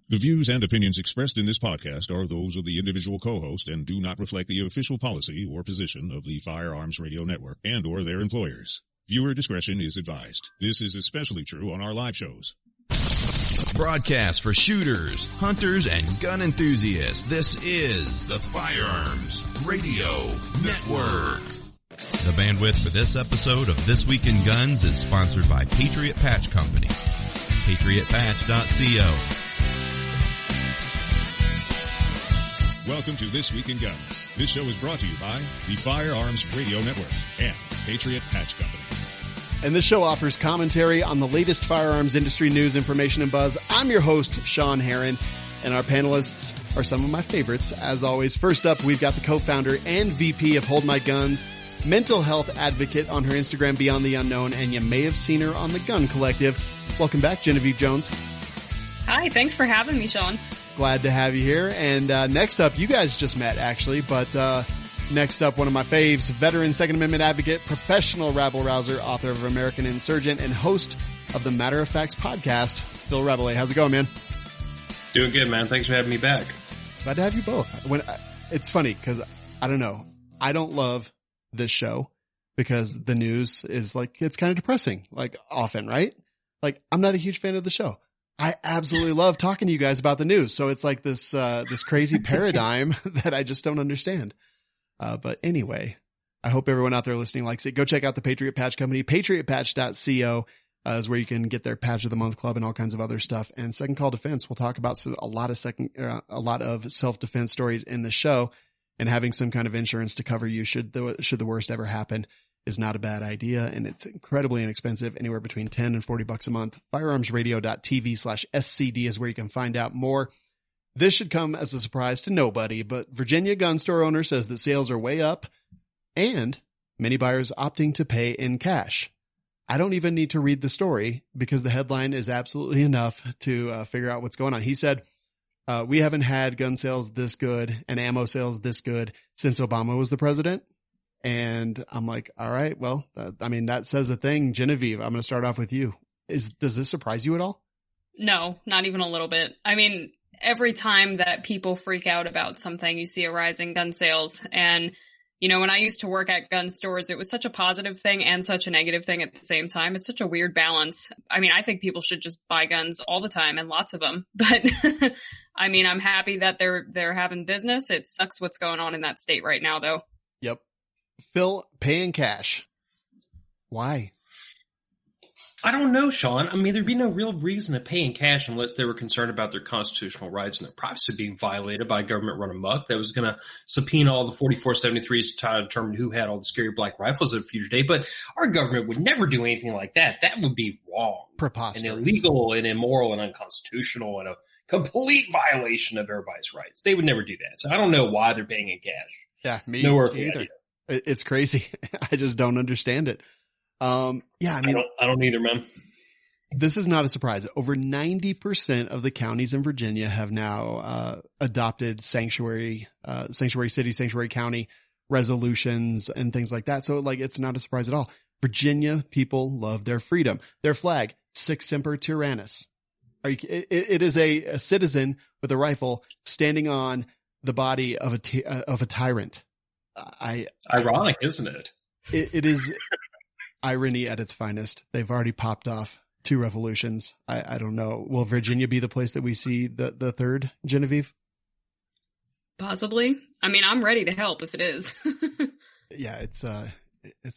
The views and opinions expressed in this podcast are those of the individual co-host and do not reflect the official policy or position of the Firearms Radio Network and or their employers. Viewer discretion is advised. This is especially true on our live shows. Broadcast for shooters, hunters, and gun enthusiasts. This is the Firearms Radio Network. The bandwidth for this episode of This Week in Guns is sponsored by Patriot Patch Company. PatriotPatch.co. Welcome to This Week in Guns. This show is brought to you by the Firearms Radio Network and Patriot Patch Company. And this show offers commentary on the latest firearms industry news, information, and buzz. I'm your host, Sean Herron, and our panelists are some of my favorites. As always, first up, we've got the co-founder and VP of Hold My Guns, mental health advocate on her Instagram, Beyond the Unknown, and you may have seen her on the Gun Collective. Welcome back, Genevieve Jones. Hi, thanks for having me, Sean. Glad to have you here. And next up, you guys just met, actually, but next up, one of my faves, veteran Second Amendment advocate, professional rabble-rouser, author of American Insurgent, and host of the Matter of Facts podcast, Phil Rabelais. How's it going, man? Doing good, man. Thanks for having me back. Glad to have you both. It's funny, because I don't know. I don't love this show because the news is like, it's kind of depressing, like often, right? Like, I'm not a huge fan of the show. I absolutely love talking to you guys about the news. So it's like this crazy paradigm that I just don't understand. But anyway, I hope everyone out there listening likes it. Go check out the Patriot Patch Company. PatriotPatch.co is where you can get their Patch of the Month Club and all kinds of other stuff. And Second Call Defense, we'll talk about a lot of self-defense stories in the show, and having some kind of insurance to cover you should the worst ever happen is not a bad idea. And it's incredibly inexpensive, anywhere between $10 and $40 a month. Firearmsradio.tv/SCD is where you can find out more. This should come as a surprise to nobody, but Virginia gun store owner says that sales are way up and many buyers opting to pay in cash. I don't even need to read the story because the headline is absolutely enough to figure out what's going on. He said, we haven't had gun sales this good and ammo sales this good since Obama was the president. And I'm like, all right, well, that says a thing. Genevieve, I'm going to start off with you. Does this surprise you at all? No, not even a little bit. I mean, every time that people freak out about something, you see a rise in gun sales. And, you know, when I used to work at gun stores, it was such a positive thing and such a negative thing at the same time. It's such a weird balance. I mean, I think people should just buy guns all the time and lots of them. But I mean, I'm happy that they're having business. It sucks what's going on in that state right now, though. Yep. Phil, paying cash. Why? I don't know, Sean. I mean, there'd be no real reason to pay in cash unless they were concerned about their constitutional rights and their privacy being violated by a government run amok that was going to subpoena all the 4473s to try to determine who had all the scary black rifles at a future date. But our government would never do anything like that. That would be wrong. Preposterous. And illegal and immoral and unconstitutional and a complete violation of everybody's rights. They would never do that. So I don't know why they're paying in cash. Yeah, me either. Idea. It's crazy. I just don't understand it. I don't either, man. This is not a surprise. Over 90% of the counties in Virginia have now adopted sanctuary city, sanctuary county resolutions and things like that. So like, it's not a surprise at all. Virginia people love their freedom. Their flag, Sic Semper Tyrannis. It is a citizen with a rifle standing on the body of a tyrant. Ironic, isn't it? It is irony at its finest. They've already popped off 2 revolutions. I don't know. Will Virginia be the place that we see the third, Genevieve? Possibly. I mean, I'm ready to help if it is. Yeah, it's a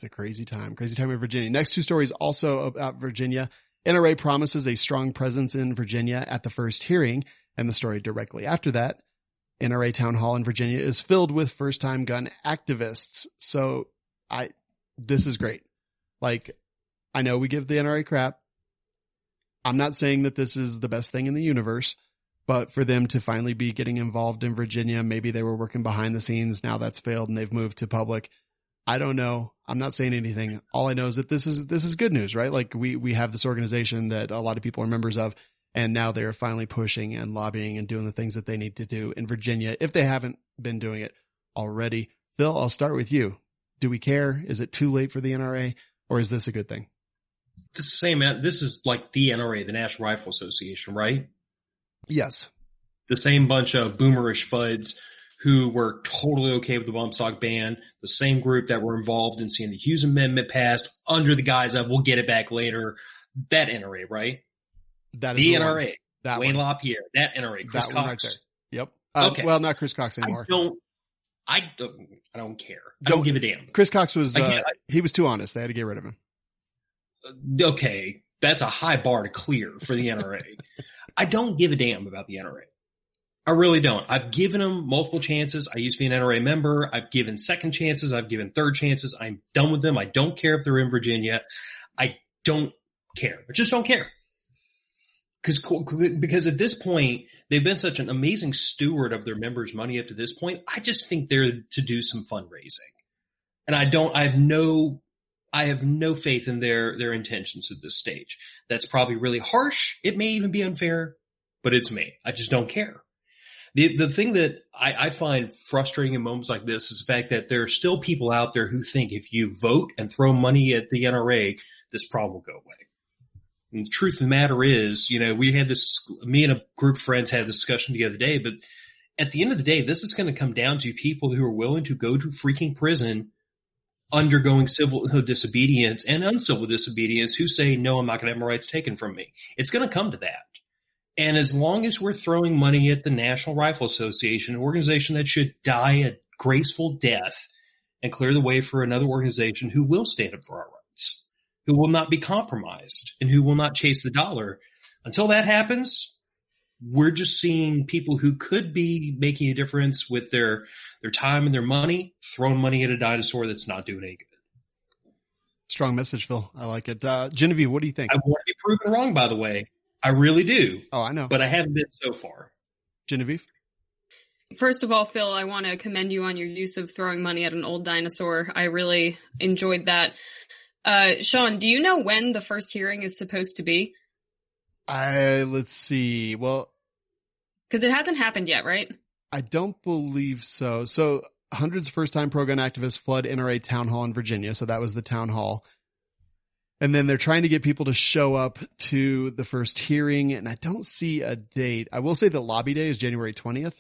crazy time in Virginia. Next 2 stories also about Virginia. NRA promises a strong presence in Virginia at the first hearing, and the story directly after that. NRA town hall in Virginia is filled with first-time gun activists. So this is great. Like, I know we give the NRA crap. I'm not saying that this is the best thing in the universe, but for them to finally be getting involved in Virginia, maybe they were working behind the scenes. Now that's failed and they've moved to public. I don't know. I'm not saying anything. All I know is that this is good news, right? Like we have this organization that a lot of people are members of, and now they're finally pushing and lobbying and doing the things that they need to do in Virginia if they haven't been doing it already. Phil, I'll start with you. Do we care? Is it too late for the NRA, or is this a good thing? This is like the NRA, the National Rifle Association, right? Yes. the same bunch of boomerish fuds who were totally okay with the bump stock ban, the same group that were involved in seeing the Hughes Amendment passed under the guise of we'll get it back later. That NRA, right? That is the NRA. That Wayne one. LaPierre. That NRA. Chris that Cox. one right there. Yep. Okay. Well, not Chris Cox anymore. I don't care. I don't give a damn. Chris Cox was he was too honest. They had to get rid of him. Okay, that's a high bar to clear for the NRA. I don't give a damn about the NRA. I really don't. I've given them multiple chances. I used to be an NRA member. I've given second chances. I've given third chances. I'm done with them. I don't care if they're in Virginia. I don't care. I just don't care. Because at this point, they've been such an amazing steward of their members' money up to this point. I just think they're to do some fundraising. And I have no faith in their intentions at this stage. That's probably really harsh. It may even be unfair, but it's me. I just don't care. The thing that I find frustrating in moments like this is the fact that there are still people out there who think if you vote and throw money at the NRA, this problem will go away. And the truth of the matter is, we had me and a group of friends had a discussion the other day, but at the end of the day, this is going to come down to people who are willing to go to freaking prison, undergoing civil disobedience and uncivil disobedience, who say, no, I'm not going to have my rights taken from me. It's going to come to that. And as long as we're throwing money at the National Rifle Association, an organization that should die a graceful death and clear the way for another organization who will stand up for our rights, who will not be compromised, and who will not chase the dollar, until that happens, we're just seeing people who could be making a difference with their time and their money, throwing money at a dinosaur that's not doing any good. Strong message, Phil. I like it. Genevieve, what do you think? I want to be proven wrong, by the way. I really do. Oh, I know. But I haven't been so far. Genevieve? First of all, Phil, I want to commend you on your use of throwing money at an old dinosaur. I really enjoyed that. Sean, do you know when the first hearing is supposed to be? Let's see. Well, because it hasn't happened yet, right? I don't believe so. So hundreds of first-time pro-gun activists flood NRA town hall in Virginia. So that was the town hall. And then they're trying to get people to show up to the first hearing. And I don't see a date. I will say the lobby day is January 20th.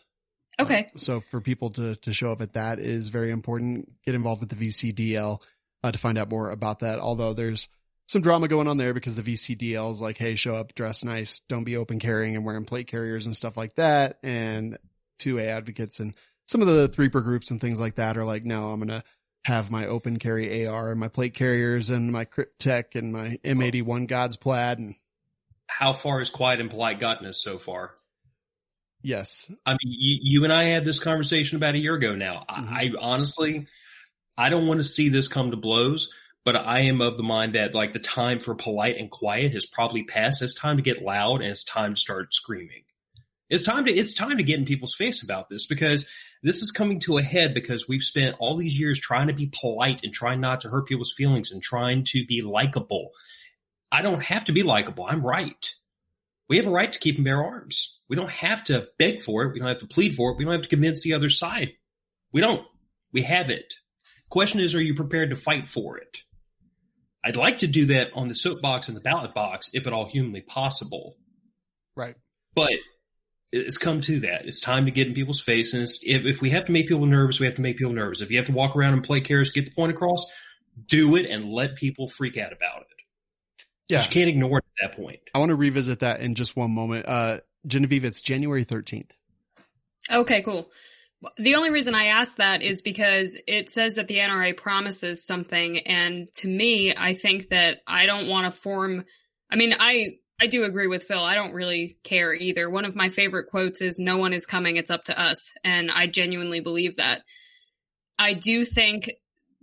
Okay. So for people to show up at that is very important. Get involved with the VCDL to find out more about that. Although there's some drama going on there because the VCDL is like, hey, show up, dress nice, don't be open carrying and wearing plate carriers and stuff like that. And 2A advocates and some of the threeper groups and things like that are like, no, I'm going to have my open carry AR and my plate carriers and my Crypt Tech and my M81 God's Plaid. And how far has quiet and polite gotten us so far? Yes. I mean, you and I had this conversation about a year ago now. Mm-hmm. I honestly, I don't want to see this come to blows, but I am of the mind that like the time for polite and quiet has probably passed. It's time to get loud and it's time to start screaming. It's time to get in people's face about this, because this is coming to a head because we've spent all these years trying to be polite and trying not to hurt people's feelings and trying to be likable. I don't have to be likable. I'm right. We have a right to keep and bear arms. We don't have to beg for it. We don't have to plead for it. We don't have to convince the other side. We don't. We have it. The question is, are you prepared to fight for it? I'd like to do that on the soapbox and the ballot box if at all humanly possible. Right. But it's come to that. It's time to get in people's face. And if we have to make people nervous, we have to make people nervous. If you have to walk around and play carrots to get the point across, do it and let people freak out about it. Yeah. You can't ignore it at that point. I want to revisit that in just one moment. Genevieve, it's January 13th. Okay, cool. The only reason I asked that is because it says that the NRA promises something. And to me, I think that I don't want to form, I mean, I do agree with Phil. I don't really care either. One of my favorite quotes is, no one is coming, it's up to us. And I genuinely believe that. I do think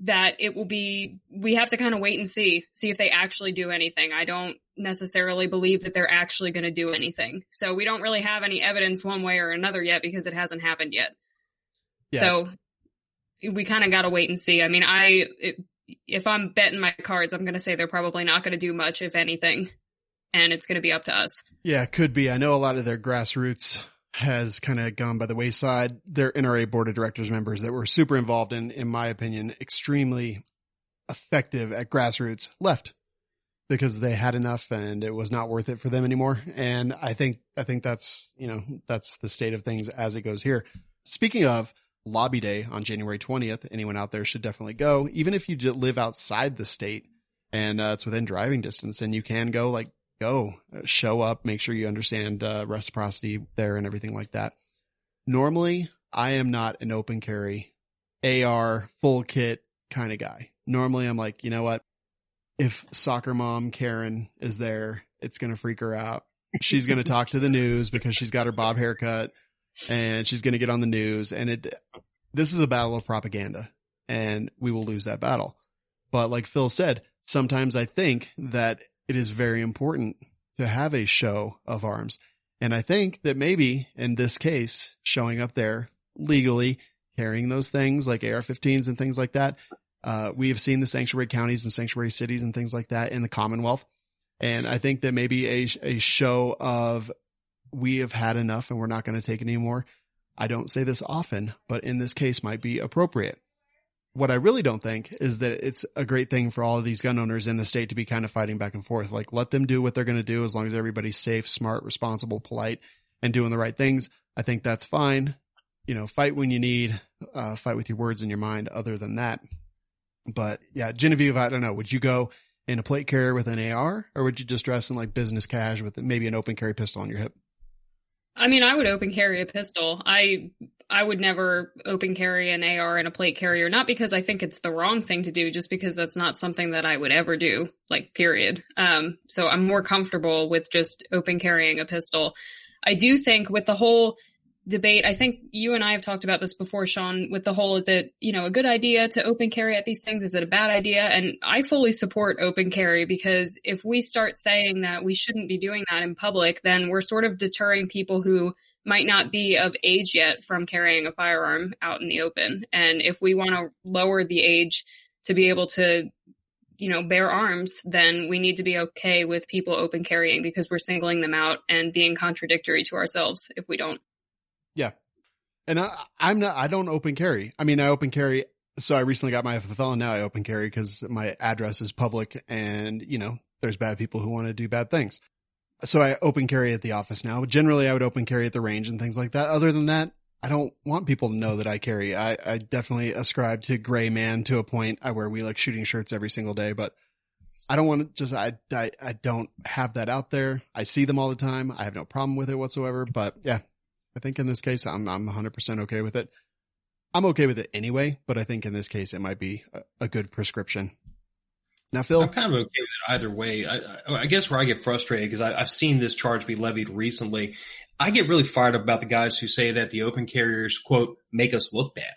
that it will be, we have to kind of wait and see if they actually do anything. I don't necessarily believe that they're actually going to do anything. So we don't really have any evidence one way or another yet because it hasn't happened yet. Yeah. So we kind of got to wait and see. I mean, if I'm betting my cards, I'm going to say they're probably not going to do much, if anything. And it's going to be up to us. Yeah, it could be. I know a lot of their grassroots has kind of gone by the wayside. Their NRA board of directors members that were super involved in my opinion, extremely effective at grassroots left. because they had enough and it was not worth it for them anymore. And I think that's, that's the state of things as it goes here. Speaking of Lobby Day on January 20th, anyone out there should definitely go, even if you live outside the state and it's within driving distance, and you can go, show up, make sure you understand reciprocity there and everything like that. Normally, I am not an open carry AR full kit kind of guy. Normally I'm like, you know what? If soccer mom Karen is there, it's going to freak her out. She's going to talk to the news because she's got her bob haircut and she's going to get on the news. And this is a battle of propaganda and we will lose that battle. But like Phil said, sometimes I think that it is very important to have a show of arms. And I think that maybe in this case, showing up there legally, carrying those things like AR-15s and things like that, we have seen the sanctuary counties and sanctuary cities and things like that in the Commonwealth. And I think that maybe a show of we have had enough and we're not going to take it anymore. I don't say this often, but in this case might be appropriate. What I really don't think is that it's a great thing for all of these gun owners in the state to be kind of fighting back and forth. Like, let them do what they're going to do as long as everybody's safe, smart, responsible, polite, and doing the right things. I think that's fine. Fight when you need, fight with your words and your mind other than that. But yeah, Genevieve, I don't know. Would you go in a plate carrier with an AR, or would you just dress in like business cash with maybe an open carry pistol on your hip? I mean, I would open carry a pistol. I would never open carry an AR in a plate carrier, not because I think it's the wrong thing to do, just because that's not something that I would ever do, period. So I'm more comfortable with just open carrying a pistol. I do think with the whole debate, I think you and I have talked about this before, Sean, with the whole, is it, a good idea to open carry at these things? Is it a bad idea? And I fully support open carry, because if we start saying that we shouldn't be doing that in public, then we're sort of deterring people who might not be of age yet from carrying a firearm out in the open. And if we want to lower the age to be able to, bear arms, then we need to be okay with people open carrying, because we're singling them out and being contradictory to ourselves if we don't. Yeah. And I don't open carry. I mean, I open carry. So I recently got my FFL and now I open carry because my address is public and, there's bad people who want to do bad things. So I open carry at the office now. But generally I would open carry at the range and things like that. Other than that, I don't want people to know that I carry. I definitely ascribe to gray man to a point. I wear We Like Shooting shirts every single day, but I don't want to I don't have that out there. I see them all the time. I have no problem with it whatsoever, but yeah. I think in this case, I'm 100% okay with it. I'm okay with it anyway, but I think in this case, it might be a good prescription. Now, Phil? I'm kind of okay with it either way. I guess where I get frustrated, because I've seen this charge be levied recently, I get really fired up about the guys who say that the open carriers, quote, make us look bad,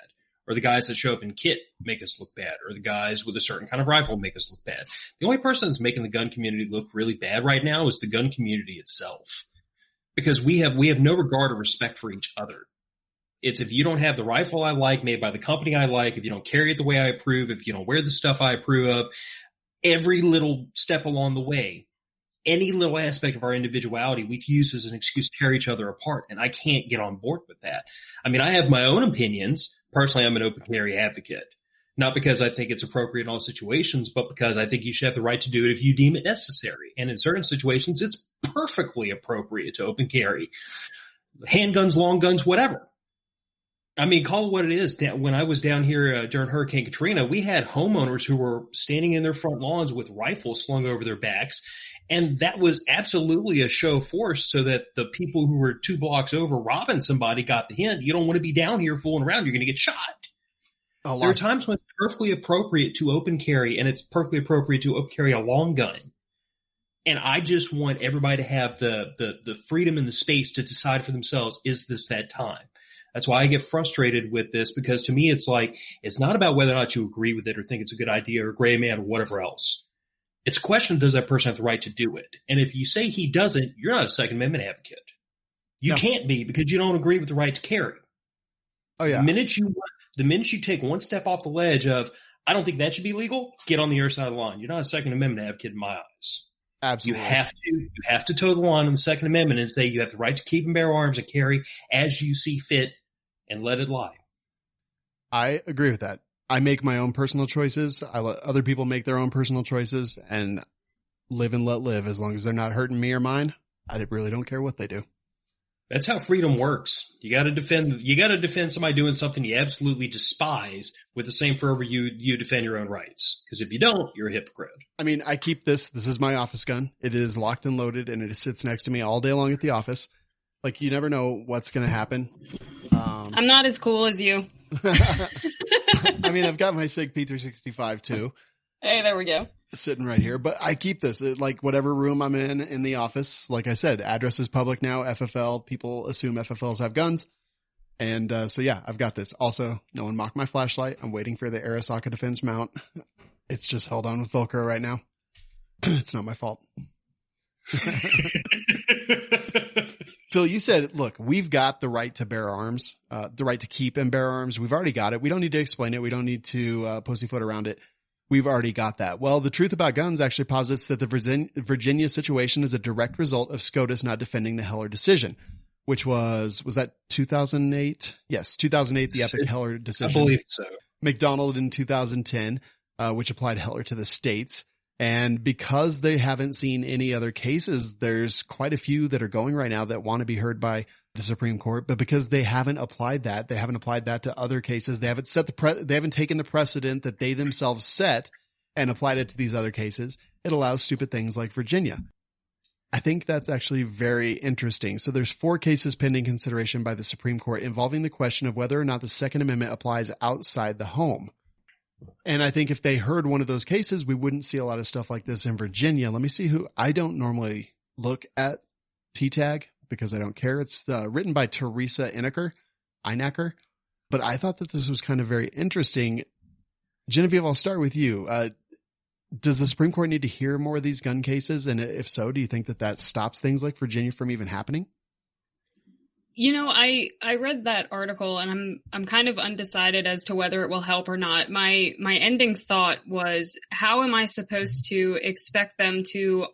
or the guys that show up in kit make us look bad, or the guys with a certain kind of rifle make us look bad. The only person that's making the gun community look really bad right now is the gun community itself. Because we have no regard or respect for each other. It's, if you don't have the rifle I like, made by the company I like, if you don't carry it the way I approve, if you don't wear the stuff I approve of, every little step along the way, any little aspect of our individuality, we use as an excuse to tear each other apart. And I can't get on board with that. I mean, I have my own opinions. Personally, I'm an open carry advocate. Not because I think it's appropriate in all situations, but because I think you should have the right to do it if you deem it necessary. And in certain situations, it's perfectly appropriate to open carry. Handguns, long guns, whatever. I mean, call it what it is. When I was down here during Hurricane Katrina, we had homeowners who were standing in their front lawns with rifles slung over their backs. And that was absolutely a show of force, so that the people who were 2 blocks over robbing somebody got the hint. You don't want to be down here fooling around. You're going to get shot. There are times when it's perfectly appropriate to open carry, and it's perfectly appropriate to open carry a long gun. And I just want everybody to have the freedom and the space to decide for themselves, is this that time? That's why I get frustrated with this, because to me, it's like, it's not about whether or not you agree with it or think it's a good idea or gray man or whatever else. It's a question, does that person have the right to do it? And if you say he doesn't, you're not a Second Amendment advocate. You can't be, because you don't agree with the right to carry. Oh, yeah. The minute you take one step off the ledge of, I don't think that should be legal, get on the other side of the line. You're not a Second Amendment advocate in my eyes. Absolutely. You have to toe the line on the Second Amendment and say you have the right to keep and bear arms and carry as you see fit, and let it lie. I agree with that. I make my own personal choices. I let other people make their own personal choices. And live and let live. As long as they're not hurting me or mine, I really don't care what they do. That's how freedom works. You got to defend somebody doing something you absolutely despise with the same fervor you defend your own rights. Because if you don't, you're a hypocrite. I mean, I keep this is my office gun. It is locked and loaded, and it sits next to me all day long at the office. Like, you never know what's going to happen. I'm not as cool as you. I mean, I've got my SIG P365 too. Hey, there we go. Sitting right here, but I keep this like whatever room I'm in the office. Like I said, address is public now. FFL, people assume FFLs have guns. And, so yeah, I've got this. Also, no one mocked my flashlight. I'm waiting for the Arasaka Defense mount. It's just held on with Velcro right now. It's not my fault. Phil, you said, look, we've got the right to bear arms, the right to keep and bear arms. We've already got it. We don't need to explain it. We don't need to pussyfoot around it. We've already got that. Well, the truth about guns actually posits that the Virginia situation is a direct result of SCOTUS not defending the Heller decision, which was that 2008? Yes, 2008, the epic Heller decision. I believe so. McDonald in 2010, which applied Heller to the states. And because they haven't seen any other cases, there's quite a few that are going right now that want to be heard by the Supreme Court. But because they haven't applied that to other cases. They haven't they haven't taken the precedent that they themselves set and applied it to these other cases. It allows stupid things like Virginia. I think that's actually very interesting. So there's 4 cases pending consideration by the Supreme Court involving the question of whether or not the Second Amendment applies outside the home. And I think if they heard one of those cases, we wouldn't see a lot of stuff like this in Virginia. Let me see I don't normally look at TTAG because I don't care. It's written by Teresa Einacker, but I thought that this was kind of very interesting. Genevieve, I'll start with you. Does the Supreme Court need to hear more of these gun cases? And if so, do you think that stops things like Virginia from even happening? You know, I read that article and I'm kind of undecided as to whether it will help or not. My ending thought was, how am I supposed to expect them to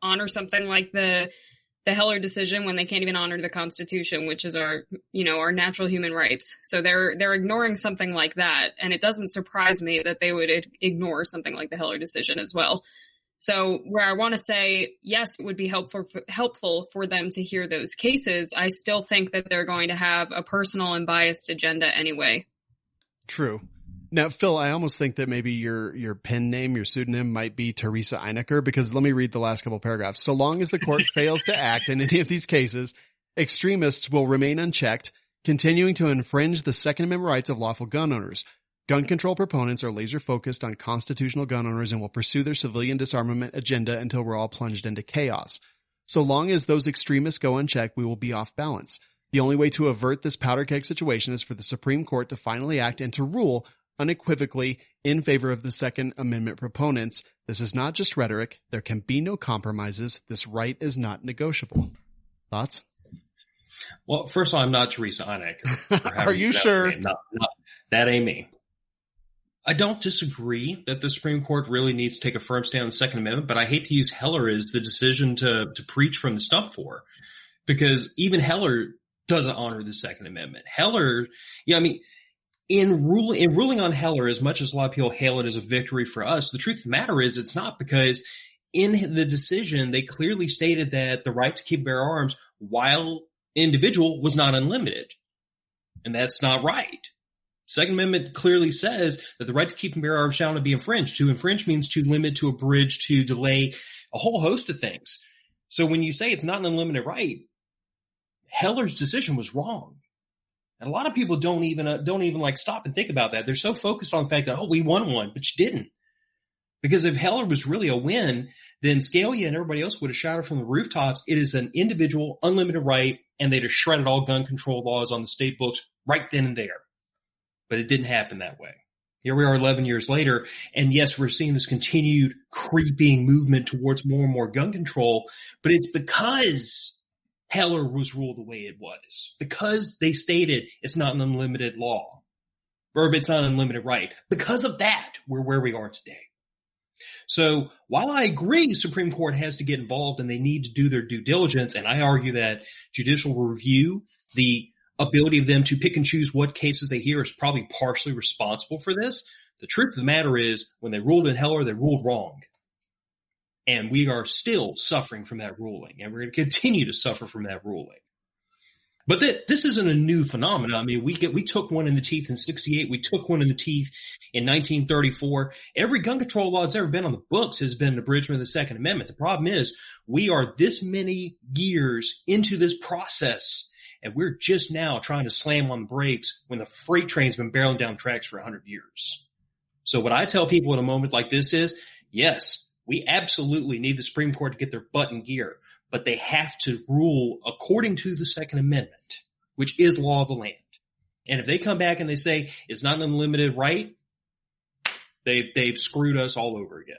honor something like the Heller decision when they can't even honor the Constitution, which is our natural human rights? So they're ignoring something like that. And it doesn't surprise me that they would ignore something like the Heller decision as well. So where I want to say, yes, it would be helpful for them to hear those cases, I still think that they're going to have a personal and biased agenda anyway. True. Now, Phil, I almost think that maybe your pen name, your pseudonym might be Teresa Einacker, because let me read the last couple paragraphs. So long as the court fails to act in any of these cases, extremists will remain unchecked, continuing to infringe the Second Amendment rights of lawful gun owners. Gun control proponents are laser focused on constitutional gun owners and will pursue their civilian disarmament agenda until we're all plunged into chaos. So long as those extremists go unchecked, we will be off balance. The only way to avert this powder keg situation is for the Supreme Court to finally act and to rule unequivocally in favor of the Second Amendment proponents. This is not just rhetoric. There can be no compromises. This right is not negotiable. Thoughts? Well, first of all, I'm not Teresa Einacker. Are you sure? No, that ain't me. I don't disagree that the Supreme Court really needs to take a firm stand on the Second Amendment, but I hate to use Heller as the decision to preach from the stump for, because even Heller doesn't honor the Second Amendment. Heller, in ruling on Heller, as much as a lot of people hail it as a victory for us, the truth of the matter is it's not, because in the decision, they clearly stated that the right to keep and bear arms while individual was not unlimited. And that's not right. Second Amendment clearly says that the right to keep and bear arms shall not be infringed. To infringe means to limit, to abridge, to delay, a whole host of things. So when you say it's not an unlimited right, Heller's decision was wrong. And a lot of people don't even like stop and think about that. They're so focused on the fact that, we won one, but you didn't. Because if Heller was really a win, then Scalia and everybody else would have shouted from the rooftops, it is an individual, unlimited right, and they'd have shredded all gun control laws on the state books right then and there. But it didn't happen that way. Here we are 11 years later, and yes, we're seeing this continued creeping movement towards more and more gun control, but it's because Heller was ruled the way it was. Because they stated it's not an unlimited law, or it's not an unlimited right. Because of that, we're where we are today. So while I agree the Supreme Court has to get involved and they need to do their due diligence, and I argue that judicial review, the ability of them to pick and choose what cases they hear, is probably partially responsible for this, the truth of the matter is when they ruled in Heller, they ruled wrong. And we are still suffering from that ruling, and we're going to continue to suffer from that ruling. But this isn't a new phenomenon. I mean, we took one in the teeth in 1968. We took one in the teeth in 1934. Every gun control law that's ever been on the books has been an abridgment of the Second Amendment. The problem is we are this many years into this process, and we're just now trying to slam on the brakes when the freight train's been barreling down the tracks for 100 years. So what I tell people in a moment like this is, yes, we absolutely need the Supreme Court to get their butt in gear, but they have to rule according to the Second Amendment, which is law of the land. And if they come back and they say it's not an unlimited right, they've screwed us all over again.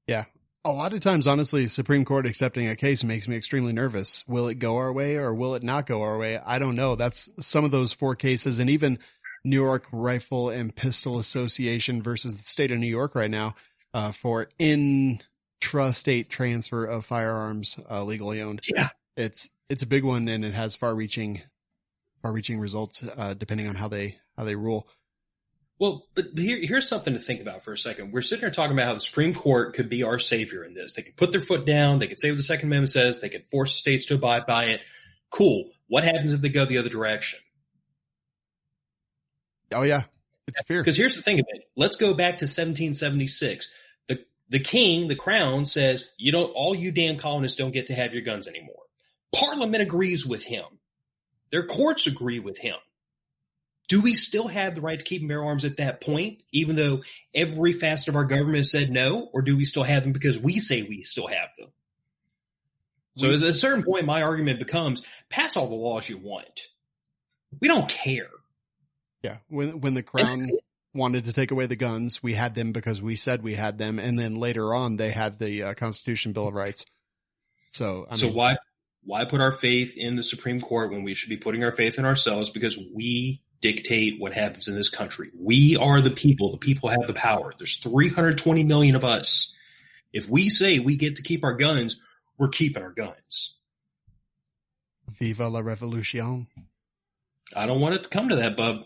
Yeah. A lot of times, honestly, Supreme Court accepting a case makes me extremely nervous. Will it go our way or will it not go our way? I don't know. That's some of those 4 cases, and even New York Rifle and Pistol Association versus the state of New York right now for intrastate transfer of firearms legally owned. Yeah. It's a big one, and it has far-reaching results depending on how they rule. Well, but here's something to think about for a second. We're sitting here talking about how the Supreme Court could be our savior in this. They could put their foot down. They could say what the Second Amendment says. They could force states to abide by it. Cool. What happens if they go the other direction? Oh, yeah. It's fear. Because here's the thing of it. Let's go back to 1776. The king, the crown, says, all you damn colonists don't get to have your guns anymore. Parliament agrees with him. Their courts agree with him. Do we still have the right to keep and bear arms at that point, even though every facet of our government has said no? Or do we still have them because we say we still have them? So at a certain point, my argument becomes, pass all the laws you want. We don't care. Yeah. When the crown wanted to take away the guns, we had them because we said we had them. And then later on, they had the Constitution Bill of Rights. So why put our faith in the Supreme Court when we should be putting our faith in ourselves? Because we dictate what happens in this country. We are the people. The people have the power. There's 320 million of us. If we say we get to keep our guns, we're keeping our guns. Viva la revolution. I don't want it to come to that, bub.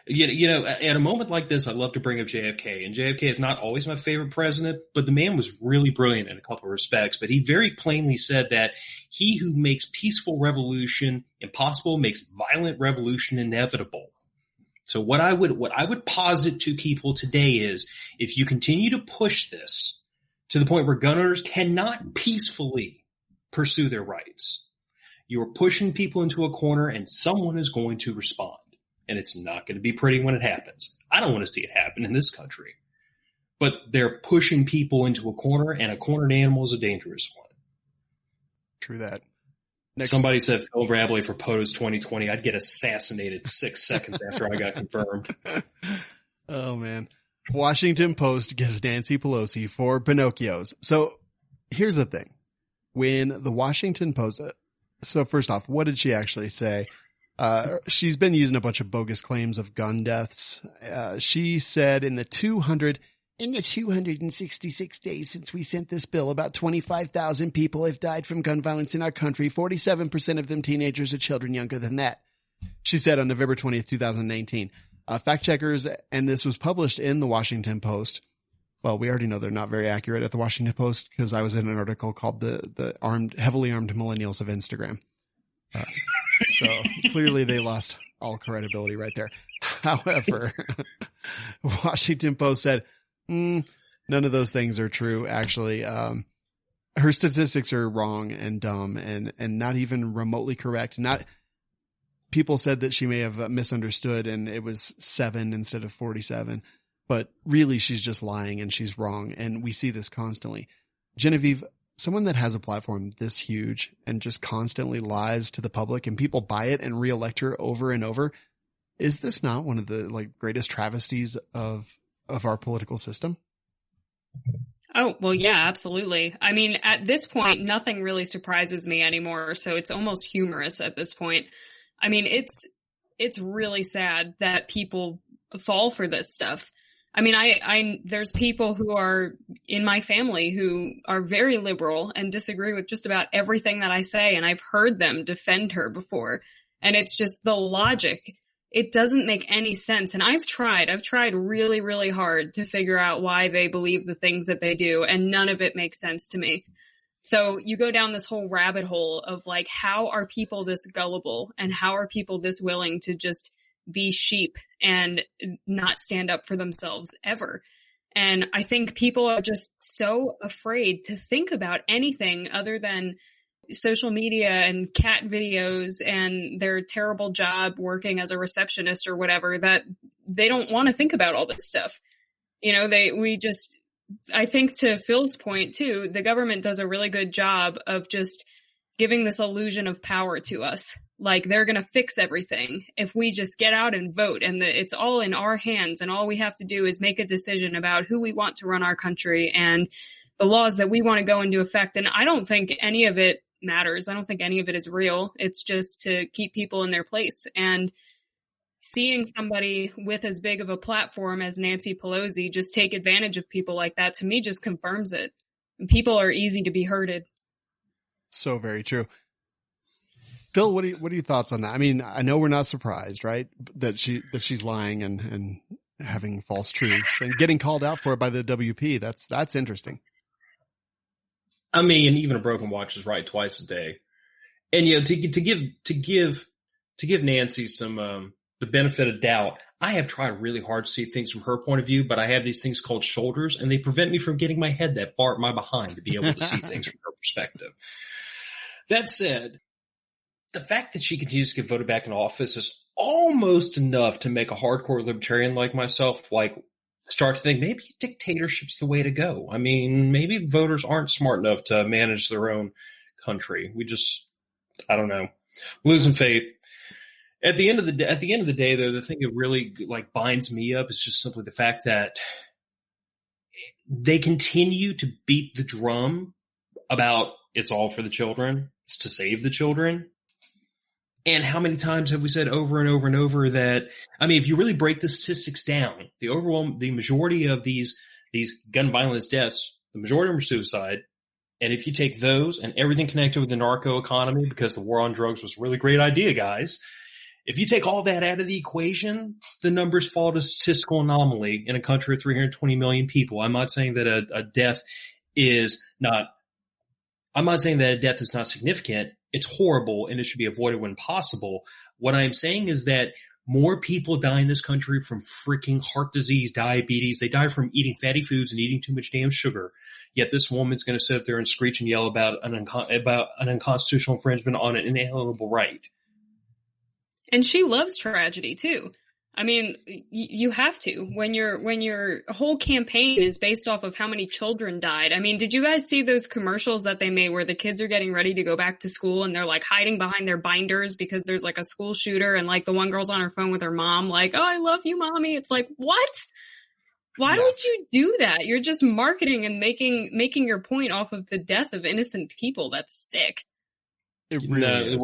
At a moment like this, I love to bring up JFK. And JFK is not always my favorite president, but the man was really brilliant in a couple of respects. But he very plainly said that he who makes peaceful revolution impossible makes violent revolution inevitable. So what I would posit to people today is, if you continue to push this to the point where gun owners cannot peacefully pursue their rights, you are pushing people into a corner, and someone is going to respond. And it's not going to be pretty when it happens. I don't want to see it happen in this country. But they're pushing people into a corner, and a cornered animal is a dangerous one. True that. Somebody said Phil Bradley for POTUS 2020. I'd get assassinated 6 seconds after I got confirmed. Oh, man. Washington Post gives Nancy Pelosi 4 Pinocchios. So here's the thing. When the Washington Post... So first off, what did she actually say? She's been using a bunch of bogus claims of gun deaths. She said in the 266 days since we sent this bill, about 25,000 people have died from gun violence in our country. 47% of them teenagers or children younger than that. She said on November 20th, 2019. Fact checkers, and this was published in the Washington Post. Well, we already know they're not very accurate at the Washington Post because I was in an article called the heavily armed millennials of Instagram. So clearly they lost all credibility right there. However, Washington Post said, none of those things are true. Actually, her statistics are wrong and dumb and not even remotely correct. People said that she may have misunderstood and it was 7 instead of 47. But really, she's just lying and she's wrong. And we see this constantly. Genevieve, someone that has a platform this huge and just constantly lies to the public and people buy it and reelect her over and over. Is this not one of the greatest travesties of our political system? Oh, well, yeah, absolutely. I mean, at this point, nothing really surprises me anymore. So it's almost humorous at this point. I mean, it's really sad that people fall for this stuff. I mean, there's people who are in my family who are very liberal and disagree with just about everything that I say. And I've heard them defend her before. And it's just the logic it doesn't make any sense. And I've tried really, really hard to figure out why they believe the things that they do, and none of it makes sense to me. So you go down this whole rabbit hole of like, how are people this gullible, and how are people this willing to just be sheep and not stand up for themselves ever? And I think people are just so afraid to think about anything other than social media and cat videos and their terrible job working as a receptionist or whatever, that they don't want to think about all this stuff. You know, I think to Phil's point too, the government does a really good job of just giving this illusion of power to us. Like they're going to fix everything if we just get out and vote, and it's all in our hands, and all we have to do is make a decision about who we want to run our country and the laws that we want to go into effect. And I don't think any of it matters. I don't think any of it is real. It's just to keep people in their place. And seeing somebody with as big of a platform as Nancy Pelosi just take advantage of people like that, to me, just confirms it. And people are easy to be herded. So very true. Phil, what are your thoughts on that? I mean, I know we're not surprised, right? That she's lying and having false truths and getting called out for it by the WP. That's interesting. I mean, even a broken watch is right twice a day. And, you know, to give Nancy some, the benefit of doubt, I have tried really hard to see things from her point of view, but I have these things called shoulders, and they prevent me from getting my head that far at my behind to be able to see things from her perspective. That said, the fact that she continues to get voted back in office is almost enough to make a hardcore libertarian like myself, like, start to think maybe dictatorship's the way to go. I mean, maybe voters aren't smart enough to manage their own country. I don't know, losing faith. At the end of the day, though, the thing that really like binds me up is just simply the fact that they continue to beat the drum about it's all for the children, it's to save the children. And how many times have we said over and over and over that, I mean, if you really break the statistics down, the majority of these gun violence deaths, the majority of them are suicide. And if you take those and everything connected with the narco economy, because the war on drugs was a really great idea, guys, if you take all that out of the equation, the numbers fall to statistical anomaly in a country of 320 million people. I'm not saying that a death is not significant. It's horrible and it should be avoided when possible. What I'm saying is that more people die in this country from freaking heart disease, diabetes. They die from eating fatty foods and eating too much damn sugar. Yet this woman's going to sit there and screech and yell about an unconstitutional infringement on an inalienable right. And she loves tragedy too. I mean, you have to when your whole campaign is based off of how many children died. I mean, did you guys see those commercials that they made where the kids are getting ready to go back to school and they're like hiding behind their binders because there's like a school shooter, and like the one girl's on her phone with her mom like, "Oh, I love you, mommy." It's like, what? Why would you do that? You're just marketing and making your point off of the death of innocent people. That's sick. It really is.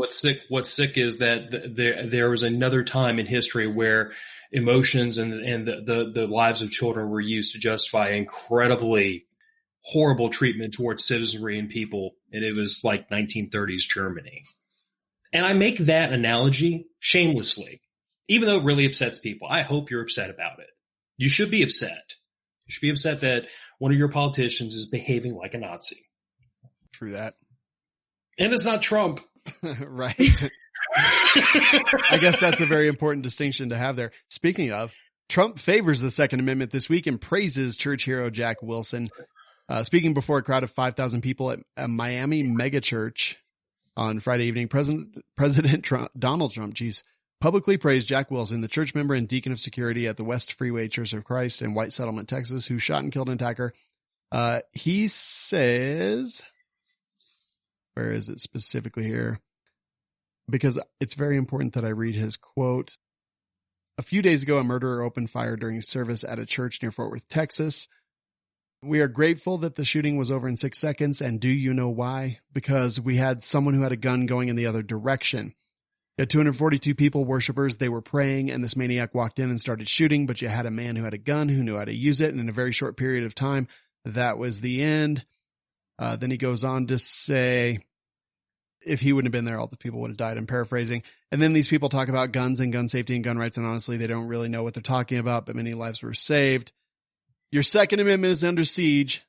What's sick is that there was another time in history where emotions and the lives of children were used to justify incredibly horrible treatment towards citizenry and people, and it was like 1930s Germany. And I make that analogy shamelessly, even though it really upsets people. I hope you're upset about it. You should be upset. You should be upset that one of your politicians is behaving like a Nazi. True that. And it's not Trump. Right. I guess that's a very important distinction to have there. Speaking of, Trump favors the Second Amendment this week and praises church hero Jack Wilson. Speaking before a crowd of 5,000 people at a Miami megachurch on Friday evening, President Donald Trump, publicly praised Jack Wilson, the church member and deacon of security at the West Freeway Church of Christ in White Settlement, Texas, who shot and killed an attacker. He says... Where is it specifically here? Because it's very important that I read his quote. A few days ago, a murderer opened fire during service at a church near Fort Worth, Texas. We are grateful that the shooting was over in 6 seconds. And do you know why? Because we had someone who had a gun going in the other direction. You had 242 people, worshipers. They were praying, and this maniac walked in and started shooting. But you had a man who had a gun who knew how to use it. And in a very short period of time, that was the end. Then he goes on to say, if he wouldn't have been there, all the people would have died. I'm paraphrasing. And then these people talk about guns and gun safety and gun rights. And honestly, they don't really know what they're talking about, but many lives were saved. Your Second Amendment is under siege,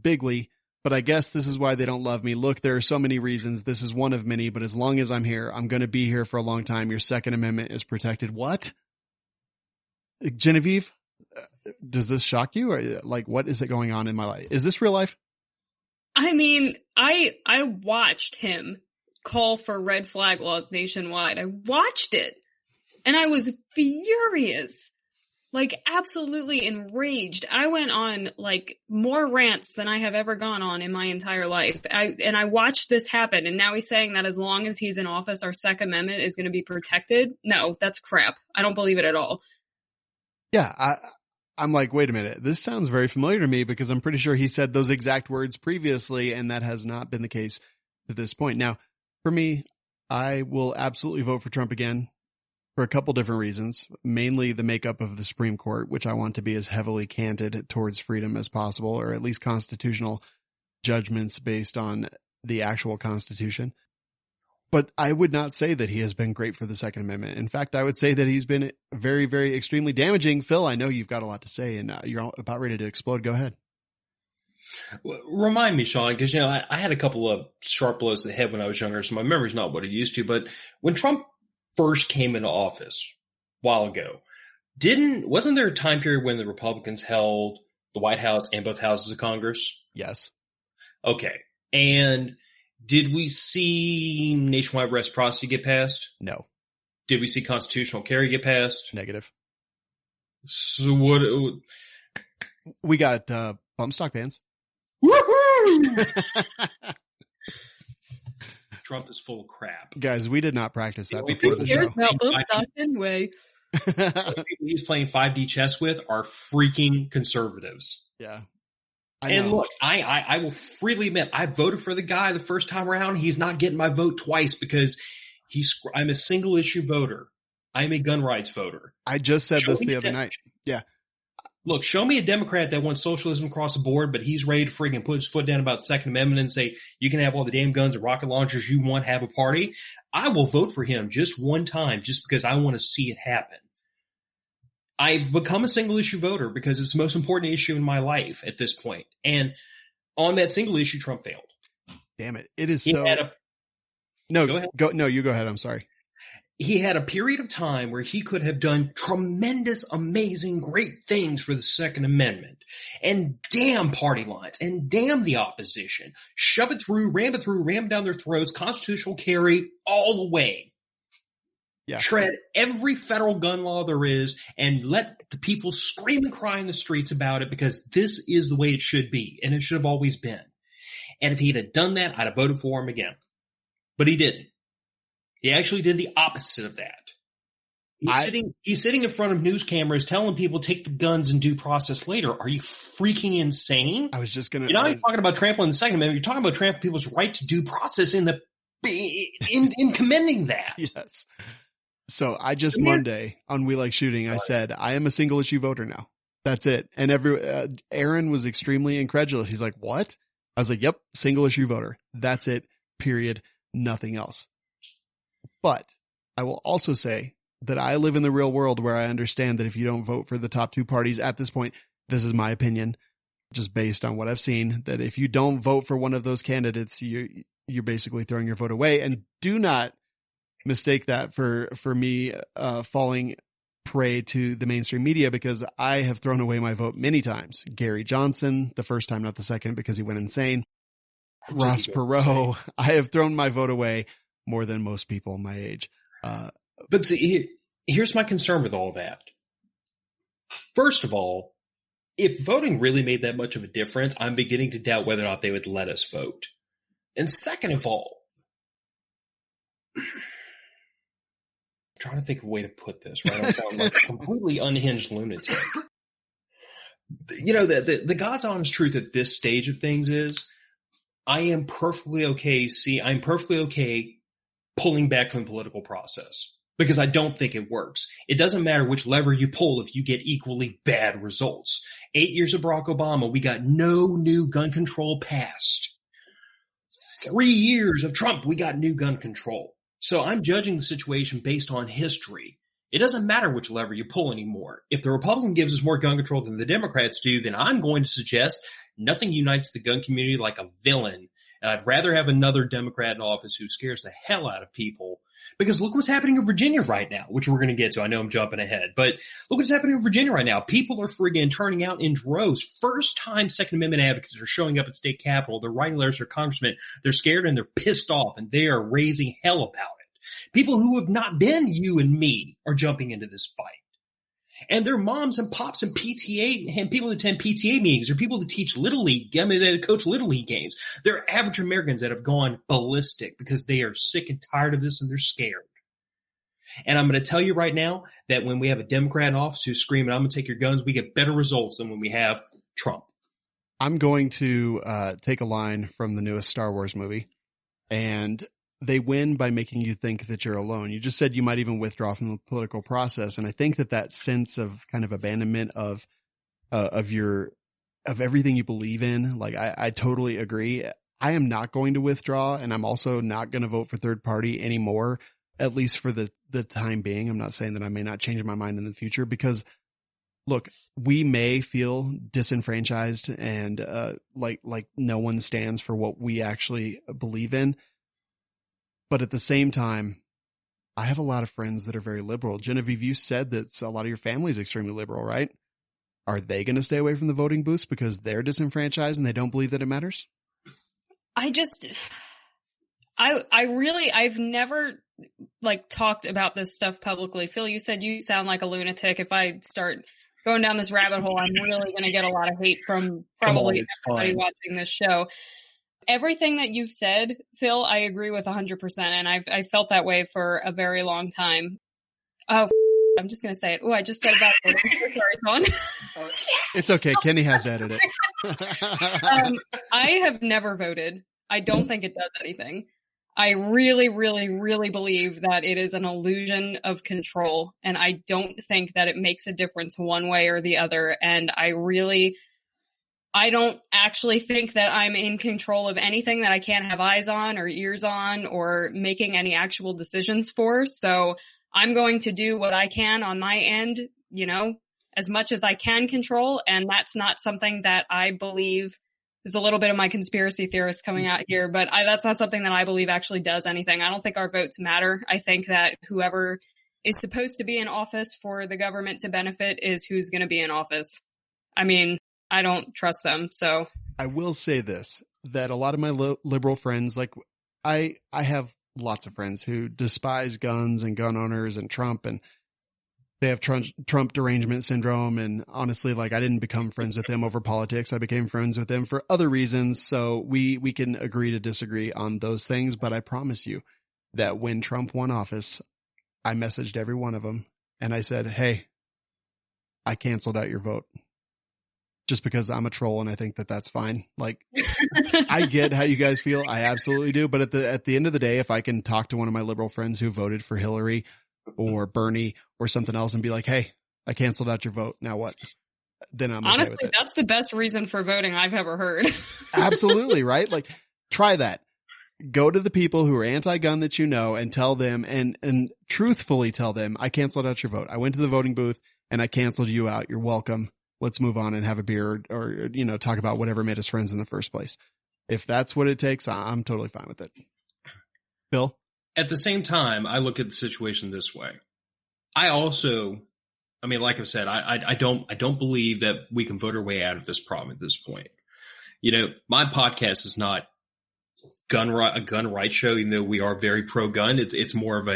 bigly, but I guess this is why they don't love me. Look, there are so many reasons. This is one of many, but as long as I'm here, I'm going to be here for a long time. Your Second Amendment is protected. What? Genevieve, does this shock you? Or like, what is it going on in my life? Is this real life? I mean, I watched him call for red flag laws nationwide. I watched it and I was furious, like absolutely enraged. I went on like more rants than I have ever gone on in my entire life. I watched this happen, and now he's saying that as long as he's in office, our Second Amendment is going to be protected. No, that's crap. I don't believe it at all. Yeah, I'm like, wait a minute. This sounds very familiar to me because I'm pretty sure he said those exact words previously, and that has not been the case to this point. Now, for me, I will absolutely vote for Trump again for a couple different reasons, mainly the makeup of the Supreme Court, which I want to be as heavily canted towards freedom as possible, or at least constitutional judgments based on the actual Constitution. But I would not say that he has been great for the Second Amendment. In fact, I would say that he's been very, very extremely damaging. Phil, I know you've got a lot to say, and you're about ready to explode. Go ahead. Well, remind me, Sean, because, I had a couple of sharp blows to the head when I was younger, so my memory's not what it used to. But when Trump first came into office a while ago, wasn't there a time period when the Republicans held the White House and both houses of Congress? Yes. Okay. And did we see nationwide reciprocity get passed? No. Did we see constitutional carry get passed? Negative. So what? We got bump stock bans. Woohoo! Trump is full of crap. Guys, we did not practice that before the show. About bump stock anyway. The people he's playing 5D chess with are freaking conservatives. Yeah. And look, I will freely admit, I voted for the guy the first time around. He's not getting my vote twice because I'm a single issue voter. I'm a gun rights voter. I just said this the other night. Yeah. Look, show me a Democrat that wants socialism across the board, but he's ready to friggin' put his foot down about the Second Amendment and say, you can have all the damn guns and rocket launchers you want, have a party. I will vote for him just one time just because I want to see it happen. I've become a single issue voter because it's the most important issue in my life at this point. And on that single issue, Trump failed. Damn it. It is Go ahead. No, you go ahead. I'm sorry. He had a period of time where he could have done tremendous, amazing, great things for the Second Amendment. And damn party lines and damn the opposition. Shove it through, ram it down their throats, constitutional carry all the way. Yeah. Shred every federal gun law there is and let the people scream and cry in the streets about it because this is the way it should be and it should have always been. And if he'd have done that, I'd have voted for him again. But he didn't. He actually did the opposite of that. He's sitting in front of news cameras telling people take the guns and due process later. Are you freaking insane? I was just going to... You're not even talking about trampling the Second Amendment. You're talking about trampling people's right to due process in commending that. Yes. So I just Monday on We Like Shooting, I said, I am a single issue voter now. That's it. And Aaron was extremely incredulous. He's like, what? I was like, yep, single issue voter. That's it. Period. Nothing else. But I will also say that I live in the real world where I understand that if you don't vote for the top two parties at this point, this is my opinion, just based on what I've seen, that if you don't vote for one of those candidates, you're basically throwing your vote away. And do not mistake that for me falling prey to the mainstream media, because I have thrown away my vote many times. Gary Johnson, the first time, not the second, because he went insane. Ross Perot, I have thrown my vote away more than most people my age. But see, here's my concern with all that. First of all, if voting really made that much of a difference, I'm beginning to doubt whether or not they would let us vote. And second of all, trying to think of a way to put this, right? I sound like a completely unhinged lunatic. The God's honest truth at this stage of things is I'm perfectly okay pulling back from the political process because I don't think it works. It doesn't matter which lever you pull if you get equally bad results. 8 years of Barack Obama, we got no new gun control passed. 3 years of Trump, we got new gun control. So I'm judging the situation based on history. It doesn't matter which lever you pull anymore. If the Republican gives us more gun control than the Democrats do, then I'm going to suggest nothing unites the gun community like a villain. And I'd rather have another Democrat in office who scares the hell out of people. Because look what's happening in Virginia right now, which we're going to get to. I know I'm jumping ahead, but look what's happening in Virginia right now. People are friggin' turning out in droves. First time Second Amendment advocates are showing up at state capitol. They're writing letters to their congressmen. They're scared and they're pissed off and they are raising hell about it. People who have not been you and me are jumping into this fight. And their moms and pops and PTA and people that attend PTA meetings or people that teach Little League, I mean, that coach Little League games. They're average Americans that have gone ballistic because they are sick and tired of this and they're scared. And I'm going to tell you right now that when we have a Democrat in office who's screaming, I'm going to take your guns, we get better results than when we have Trump. I'm going to take a line from the newest Star Wars movie, and they win by making you think that you're alone. You just said you might even withdraw from the political process. And I think that sense of kind of abandonment of everything you believe in, like I totally agree. I am not going to withdraw, and I'm also not going to vote for third party anymore, at least for the time being. I'm not saying that I may not change my mind in the future, because look, we may feel disenfranchised and like no one stands for what we actually believe in. But at the same time, I have a lot of friends that are very liberal. Genevieve, you said that a lot of your family is extremely liberal, right? Are they going to stay away from the voting booths because they're disenfranchised and they don't believe that it matters? I've never talked about this stuff publicly. Phil, you said you sound like a lunatic. If I start going down this rabbit hole, I'm really going to get a lot of hate from probably everybody watching this show. Everything that you've said, Phil, I agree with 100%. And I've felt that way for a very long time. Oh, I'm just going to say it. Oh, I just said about it. Sorry, Sean. It's okay. Kenny has to edit it. I have never voted. I don't think it does anything. I really, really, really believe that it is an illusion of control. And I don't think that it makes a difference one way or the other. And I don't actually think that I'm in control of anything that I can't have eyes on or ears on or making any actual decisions for. So I'm going to do what I can on my end, as much as I can control. And that's not something that I believe is a little bit of my conspiracy theorist coming out here, but that's not something that I believe actually does anything. I don't think our votes matter. I think that whoever is supposed to be in office for the government to benefit is who's going to be in office. I mean, I don't trust them. So I will say this, that a lot of my liberal friends, like I have lots of friends who despise guns and gun owners and Trump, and they have Trump derangement syndrome. And honestly, I didn't become friends with them over politics. I became friends with them for other reasons. So we can agree to disagree on those things. But I promise you that when Trump won office, I messaged every one of them and I said, hey, I canceled out your vote. Just because I'm a troll and I think that that's fine. I get how you guys feel. I absolutely do. But at the end of the day, if I can talk to one of my liberal friends who voted for Hillary or Bernie or something else and be like, hey, I canceled out your vote. Now what? Then I'm honestly, okay with it. That's the best reason for voting I've ever heard. Absolutely. Right. Try that. Go to the people who are anti-gun that you know and tell them and truthfully tell them, I canceled out your vote. I went to the voting booth and I canceled you out. You're welcome. Let's move on and have a beer or talk about whatever made us friends in the first place. If that's what it takes, I'm totally fine with it. Bill? At the same time, I look at the situation this way. I also, like I've said, I don't believe that we can vote our way out of this problem at this point. My podcast is not a gun rights show, even though we are very pro-gun. It's more of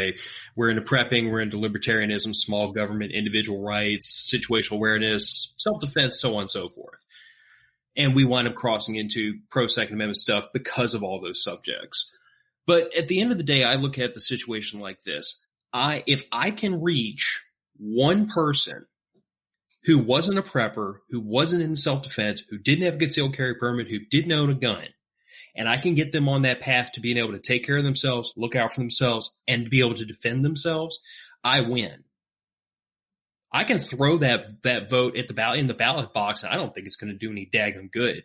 we're into prepping, we're into libertarianism, small government, individual rights, situational awareness, self-defense, so on and so forth. And we wind up crossing into pro-Second Amendment stuff because of all those subjects. But at the end of the day, I look at the situation like this. If I can reach one person who wasn't a prepper, who wasn't in self-defense, who didn't have a concealed carry permit, who didn't own a gun, and I can get them on that path to being able to take care of themselves, look out for themselves, and to be able to defend themselves, I win. I can throw that vote in the ballot box, and I don't think it's going to do any daggum good.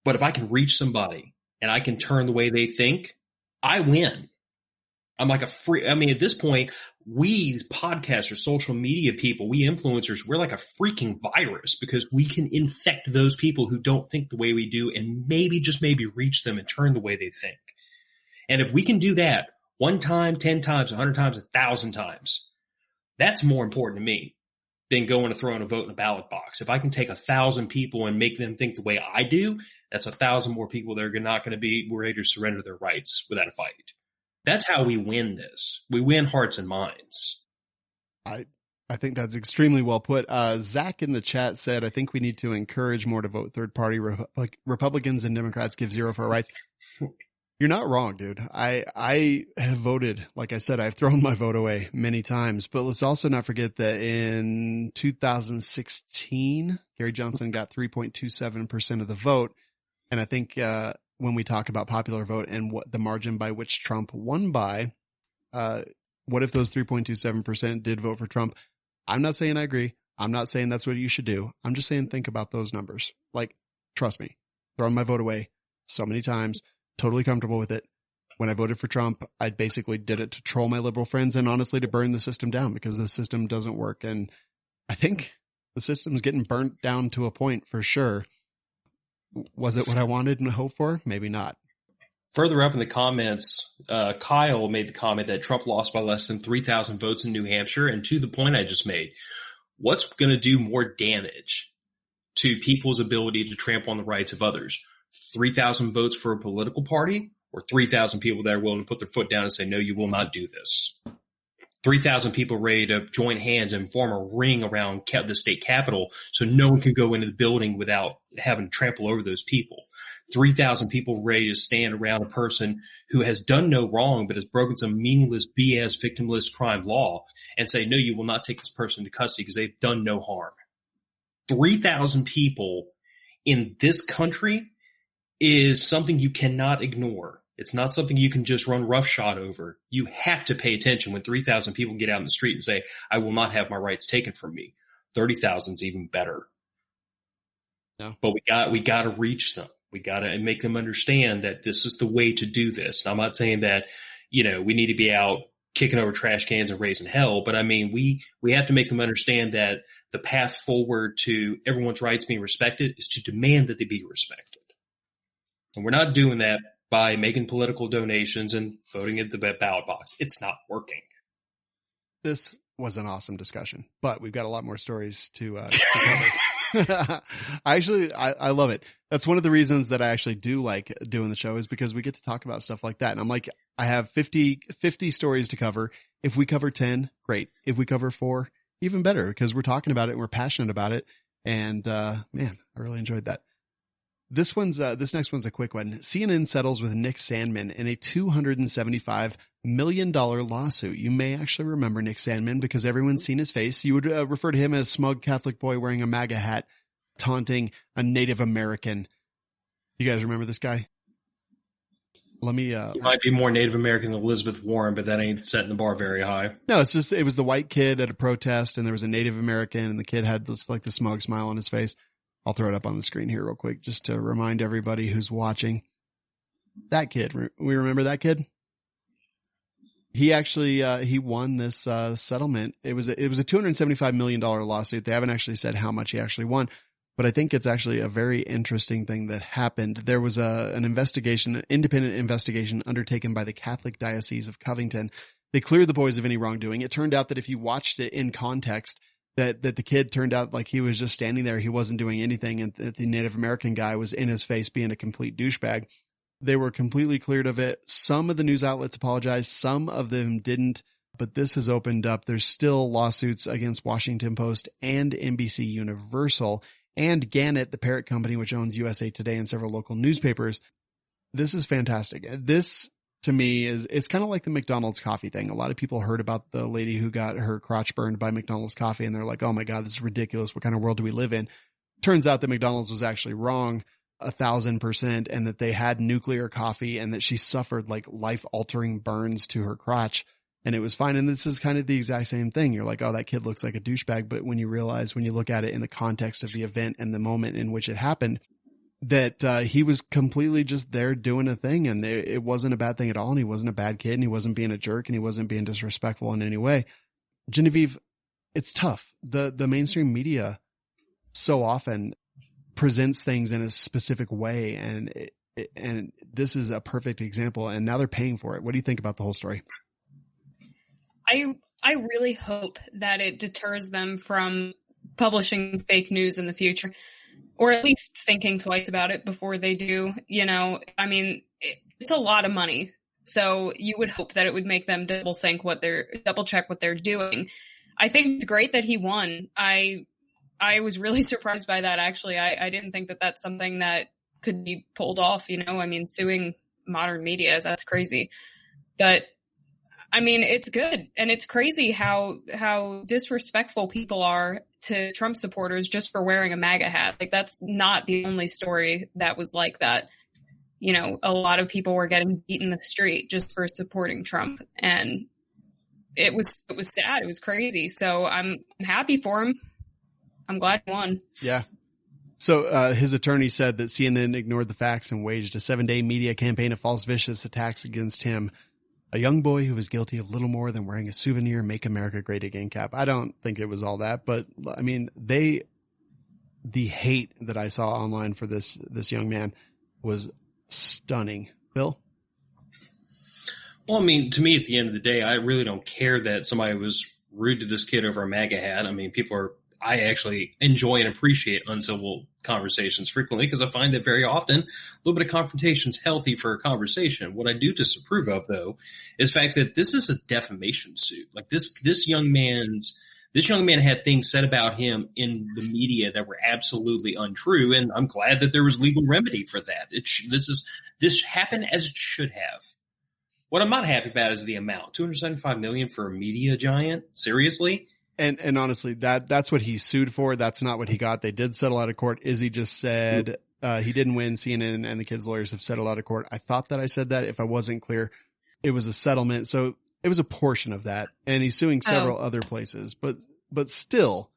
But if I can reach somebody and I can turn the way they think, I win. I'm like at this point, we podcasters, social media people, we influencers, we're like a freaking virus because we can infect those people who don't think the way we do and maybe, just maybe reach them and turn the way they think. And if we can do that 1 time, 10 times, 100 times, 1,000 times, that's more important to me than going to throw in a vote in a ballot box. If I can take 1,000 people and make them think the way I do, that's 1,000 more people that are not going to be ready to surrender their rights without a fight. That's how we win this. We win hearts and minds. I think that's extremely well put. Zach in the chat said, I think we need to encourage more to vote third party. Republicans and Democrats give zero for our rights. You're not wrong, dude. I have voted. Like I said, I've thrown my vote away many times, but let's also not forget that in 2016, Gary Johnson got 3.27% of the vote. And I think, when we talk about popular vote and what the margin by which Trump won by, what if those 3.27% did vote for Trump? I'm not saying I agree. I'm not saying that's what you should do. I'm just saying think about those numbers. Like, trust me, thrown my vote away so many times, totally comfortable with it. When I voted for Trump, I basically did it to troll my liberal friends and honestly to burn the system down because the system doesn't work. And I think the system's getting burnt down to a point for sure. Was it what I wanted and hoped for? Maybe not. Further up in the comments, Kyle made the comment that Trump lost by less than 3,000 votes in New Hampshire. And to the point I just made, what's going to do more damage to people's ability to trample on the rights of others? 3,000 votes for a political party or 3,000 people that are willing to put their foot down and say, no, you will not do this? 3,000 people ready to join hands and form a ring around the state capitol so no one can go into the building without having to trample over those people. 3,000 people ready to stand around a person who has done no wrong but has broken some meaningless BS victimless crime law and say, no, you will not take this person to custody because they've done no harm. 3,000 people in this country is something you cannot ignore. It's not something you can just run roughshod over. You have to pay attention when 3,000 people get out in the street and say, I will not have my rights taken from me. 30,000 is even better. No. But we got to reach them. We got to make them understand that this is the way to do this. And I'm not saying that, we need to be out kicking over trash cans and raising hell, but I mean, we have to make them understand that the path forward to everyone's rights being respected is to demand that they be respected. And we're not doing that by making political donations and voting at the ballot box. It's not working. This was an awesome discussion, but we've got a lot more stories to cover. I love it. That's one of the reasons that I actually do like doing the show is because we get to talk about stuff like that. And I'm like, I have 50 stories to cover. If we cover 10, great. If we cover 4, even better because we're talking about it and we're passionate about it. And, man, I really enjoyed that. This next one's a quick one. CNN settles with Nick Sandmann in a $275 million lawsuit. You may actually remember Nick Sandmann because everyone's seen his face. You would refer to him as smug Catholic boy wearing a MAGA hat, taunting a Native American. You guys remember this guy? Let me, he might be more Native American than Elizabeth Warren, but that ain't setting the bar very high. No, it was the white kid at a protest and there was a Native American and the kid had this, like the smug smile on his face. I'll throw it up on the screen here real quick just to remind everybody who's watching. That kid, we remember that kid? He actually, he won this, settlement. It was a $275 million lawsuit. They haven't actually said how much he actually won, but I think it's actually a very interesting thing that happened. There was an independent investigation undertaken by the Catholic Diocese of Covington. They cleared the boys of any wrongdoing. It turned out that if you watched it in context, that the kid turned out like he was just standing there. He wasn't doing anything. And the Native American guy was in his face being a complete douchebag. They were completely cleared of it. Some of the news outlets apologized. Some of them didn't, but this has opened up. There's still lawsuits against Washington Post and NBC Universal and Gannett, the parent company, which owns USA Today and several local newspapers. This is fantastic. This, to me, it's kind of like the McDonald's coffee thing. A lot of people heard about the lady who got her crotch burned by McDonald's coffee and they're like, oh my God, this is ridiculous. What kind of world do we live in? Turns out that McDonald's was actually wrong 1,000% and that they had nuclear coffee and that she suffered like life altering burns to her crotch and it was fine. And this is kind of the exact same thing. You're like, oh, that kid looks like a douchebag. But when you look at it in the context of the event and the moment in which it happened, that he was completely just there doing a thing, and it wasn't a bad thing at all. And he wasn't a bad kid, and he wasn't being a jerk, and he wasn't being disrespectful in any way. Genevieve, it's tough. The mainstream media so often presents things in a specific way, and this is a perfect example, and now they're paying for it. What do you think about the whole story? I really hope that it deters them from publishing fake news in the future, or at least thinking twice about it before they do. You know, I mean, it's a lot of money. So you would hope that it would make them double check what they're doing. I think it's great that he won. I was really surprised by that, actually. I didn't think that that's something that could be pulled off, you know? I mean, suing modern media, that's crazy. But I mean, it's good. And it's crazy how disrespectful people are to Trump supporters just for wearing a MAGA hat. Like, that's not the only story that was like that. You know, a lot of people were getting beat in the street just for supporting Trump. And it was sad. It was crazy. So I'm happy for him. I'm glad he won. Yeah. So his attorney said that CNN ignored the facts and waged a 7-day media campaign of false, vicious attacks against him, a young boy who was guilty of little more than wearing a souvenir Make America Great Again cap. I don't think it was all that, but I mean, the hate that I saw online for this young man was stunning. Phil? Well, I mean, to me, at the end of the day, I really don't care that somebody was rude to this kid over a MAGA hat. I mean, I actually enjoy and appreciate uncivil conversations frequently because I find that very often a little bit of confrontation is healthy for a conversation. What I do disapprove of, though, is the fact that this is a defamation suit. Like this young man had things said about him in the media that were absolutely untrue, and I'm glad that there was legal remedy for that. This happened as it should have. What I'm not happy about is the amount. $275 million for a media giant? Seriously? And honestly, that's what he sued for. That's not what he got. They did settle out of court. Izzy just said he didn't win. CNN and the kids' lawyers have settled out of court. I thought that I said that. If I wasn't clear, it was a settlement. So it was a portion of that. And he's suing several other places. But still,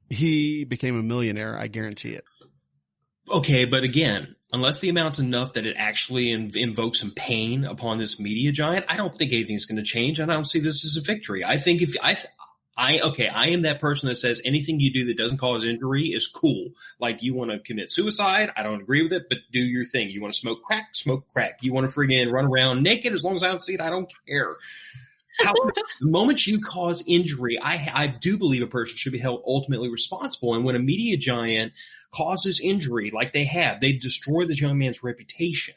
he became a millionaire. I guarantee it. Okay, but again, unless the amount's enough that it actually invokes some pain upon this media giant, I don't think anything's going to change. And I don't see this as a victory. I think I am that person that says anything you do that doesn't cause injury is cool. Like, you want to commit suicide, I don't agree with it, but do your thing. You want to smoke crack. You want to friggin' run around naked, as long as I don't see it, I don't care. However, the moment you cause injury, I do believe a person should be held ultimately responsible. And when a media giant causes injury like they've destroyed this young man's reputation.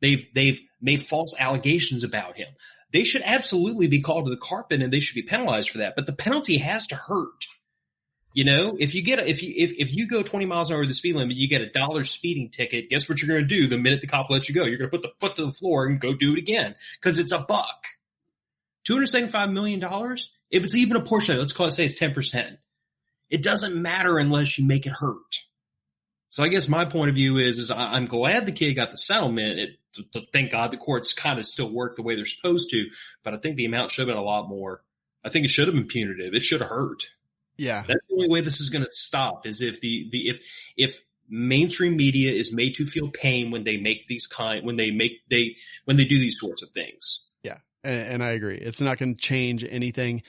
They've made false allegations about him. They should absolutely be called to the carpet and they should be penalized for that. But the penalty has to hurt. You know, if you go 20 miles an hour the speed limit, you get $1 speeding ticket. Guess what you're going to do the minute the cop lets you go? You're going to put the foot to the floor and go do it again because it's $1. $275 million. If it's even a portion, let's say it's 10%. It doesn't matter unless you make it hurt. So I guess my point of view is I'm glad the kid got the settlement. Thank God the courts kind of still work the way they're supposed to, but I think the amount should have been a lot more. I think it should have been punitive. It should have hurt. Yeah. That's the only way this is going to stop is if if mainstream media is made to feel pain when they make when they do these sorts of things. Yeah. And I agree. It's not going to change anything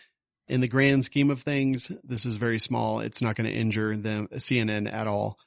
in the grand scheme of things. This is very small. It's not going to injure them, CNN at all.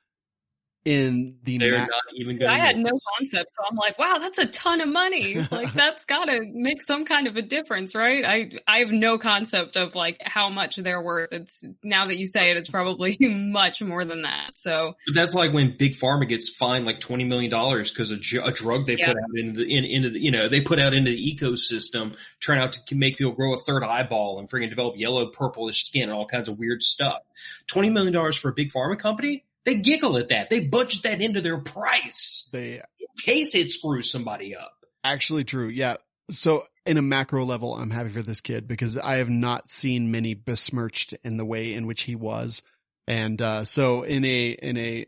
They're not even going to. I had no concept, so I'm like, wow, that's a ton of money. Like, that's got to make some kind of a difference, right? I have no concept of like how much they're worth. It's now that you say it, it's probably much more than that. So, but that's like when Big Pharma gets fined like $20 million because a drug they put out into the they put out into the ecosystem turned out to make people grow a third eyeball and freaking develop yellow, purplish skin and all kinds of weird stuff. $20 million for a big pharma company. They giggle at that. They budget that into their price in case it screws somebody up. Actually true. Yeah. So in a macro level, I'm happy for this kid because I have not seen many besmirched in the way in which he was. And so in a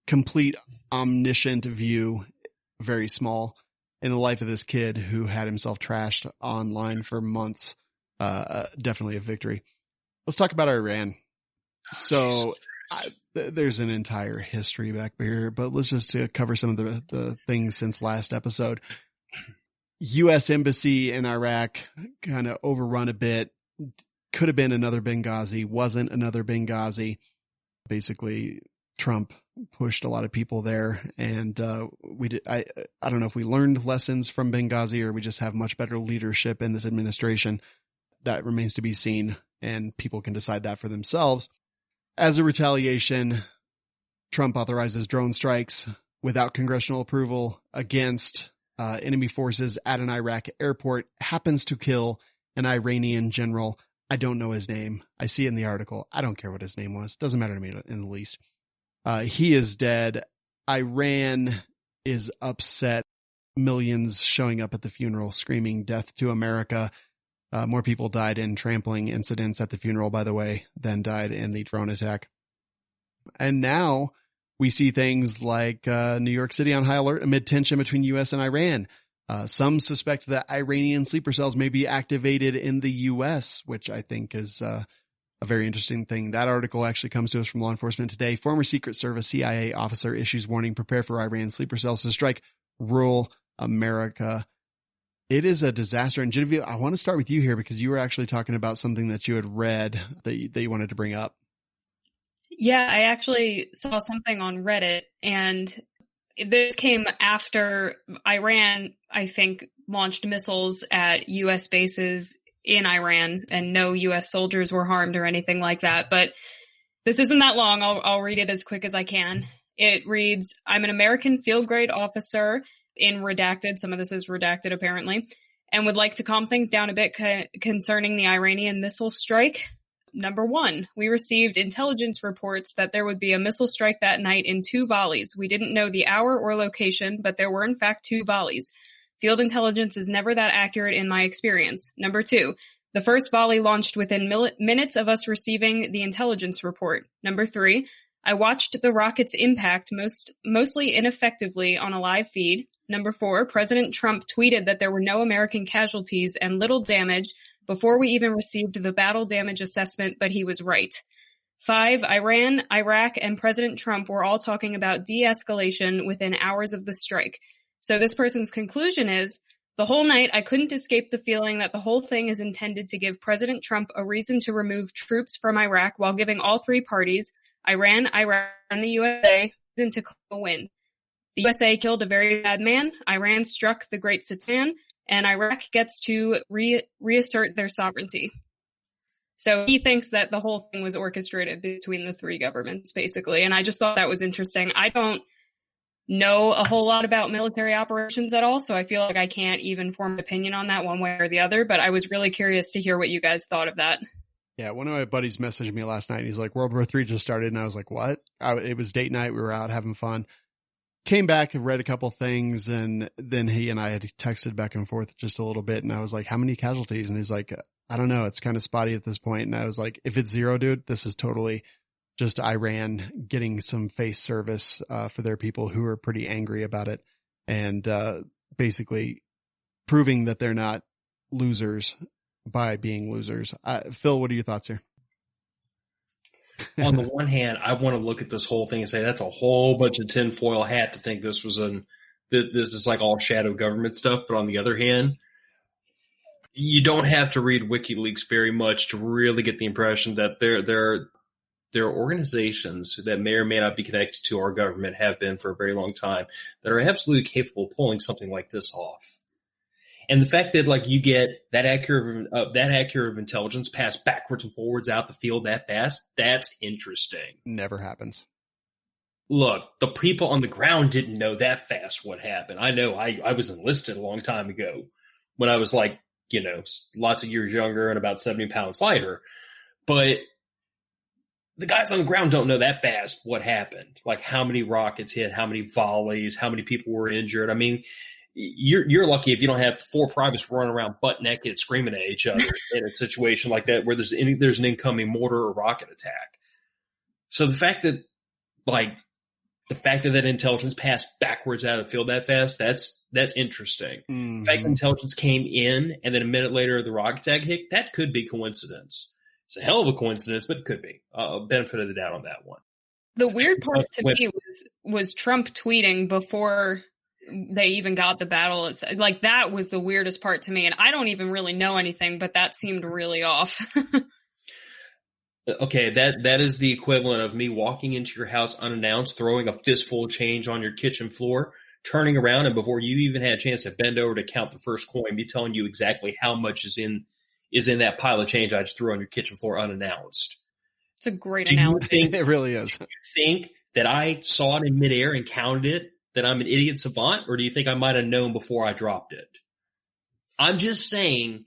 complete omniscient view, very small, in the life of this kid who had himself trashed online for months, definitely a victory. Let's talk about Iran. So there's an entire history back here, but let's just cover some of the things since last episode. U.S. Embassy in Iraq kind of overrun a bit. Could have been another Benghazi, wasn't another Benghazi. Basically, Trump pushed a lot of people there, and I don't know if we learned lessons from Benghazi or we just have much better leadership in this administration. That remains to be seen, and people can decide that for themselves. As a retaliation, Trump authorizes drone strikes without congressional approval against enemy forces at an Iraq airport, happens to kill an Iranian general. I don't know his name. I see it in the article. I don't care what his name was. Doesn't matter to me in the least. He is dead. Iran is upset. Millions showing up at the funeral screaming death to America. More people died in trampling incidents at the funeral, by the way, than died in the drone attack. And now we see things like New York City on high alert amid tension between U.S. and Iran. Some suspect that Iranian sleeper cells may be activated in the U.S., which I think is a very interesting thing. That article actually comes to us from law enforcement today. Former Secret Service CIA officer issues warning, prepare for Iran sleeper cells to strike rural America. It is a disaster. And Genevieve, I want to start with you here because you were actually talking about something that you had read that you wanted to bring up. Yeah, I actually saw something on Reddit, and this came after Iran, I think, launched missiles at U.S. bases in Iran, and no U.S. soldiers were harmed or anything like that. But this isn't that long. I'll read it as quick as I can. It reads, I'm an American field grade officer in redacted. Some of this is redacted, apparently, and would like to calm things down a bit concerning the Iranian missile strike. Number 1, we received intelligence reports that there would be a missile strike that night in 2 volleys. We didn't know the hour or location, but there were in fact 2 volleys. Field intelligence is never that accurate in my experience. Number 2, the first volley launched within minutes of us receiving the intelligence report. Number 3, I watched the rocket's impact mostly ineffectively on a live feed. Number 4, President Trump tweeted that there were no American casualties and little damage before we even received the battle damage assessment, but he was right. 5, Iran, Iraq, and President Trump were all talking about de-escalation within hours of the strike. So this person's conclusion is, the whole night I couldn't escape the feeling that the whole thing is intended to give President Trump a reason to remove troops from Iraq while giving all 3 parties, Iran, Iraq, and the USA, reason to claim a win. The USA killed a very bad man, Iran struck the Great Satan, and Iraq gets to reassert their sovereignty. So he thinks that the whole thing was orchestrated between the 3 governments, basically. And I just thought that was interesting. I don't know a whole lot about military operations at all, so I feel like I can't even form an opinion on that one way or the other, but I was really curious to hear what you guys thought of that. Yeah, one of my buddies messaged me last night. He's like, World War III just started, and I was like, what? It was date night. We were out having fun. Came back and read a couple things, and then he and I had texted back and forth just a little bit, and I was like, how many casualties? And he's like, I don't know. It's kind of spotty at this point. And I was like, if it's 0, dude, this is totally just Iran getting some face service for their people who are pretty angry about it, and basically proving that they're not losers by being losers. Phil, what are your thoughts here? On the one hand, I want to look at this whole thing and say that's a whole bunch of tinfoil hat to think this was this is like all shadow government stuff. But on the other hand, you don't have to read WikiLeaks very much to really get the impression that there are organizations that may or may not be connected to our government, have been for a very long time, that are absolutely capable of pulling something like this off. And the fact that like you get that accurate of intelligence passed backwards and forwards out the field that fast, that's interesting. Never happens. Look, the people on the ground didn't know that fast what happened. I know I was enlisted a long time ago when I was like, lots of years younger and about 70 pounds lighter. But the guys on the ground don't know that fast what happened. Like how many rockets hit, how many volleys, how many people were injured. I mean, you're lucky if you don't have 4 privates running around butt naked screaming at each other in a situation like that where there's an incoming mortar or rocket attack. So the fact that that intelligence passed backwards out of the field that fast, that's interesting. Mm-hmm. The fact that intelligence came in and then a minute later the rocket attack hit, that could be coincidence. It's a hell of a coincidence, but it could be. Benefit of the doubt on that one. The weird part to me was Trump tweeting before they even got the battle. Like, that was the weirdest part to me. And I don't even really know anything, but that seemed really off. Okay, that is the equivalent of me walking into your house unannounced, throwing a fistful of change on your kitchen floor, turning around, and before you even had a chance to bend over to count the first coin, me telling you exactly how much is in that pile of change I just threw on your kitchen floor unannounced. It's a great analogy. It really is. Do you think that I saw it in midair and counted it, that I'm an idiot savant, or do you think I might have known before I dropped it? I'm just saying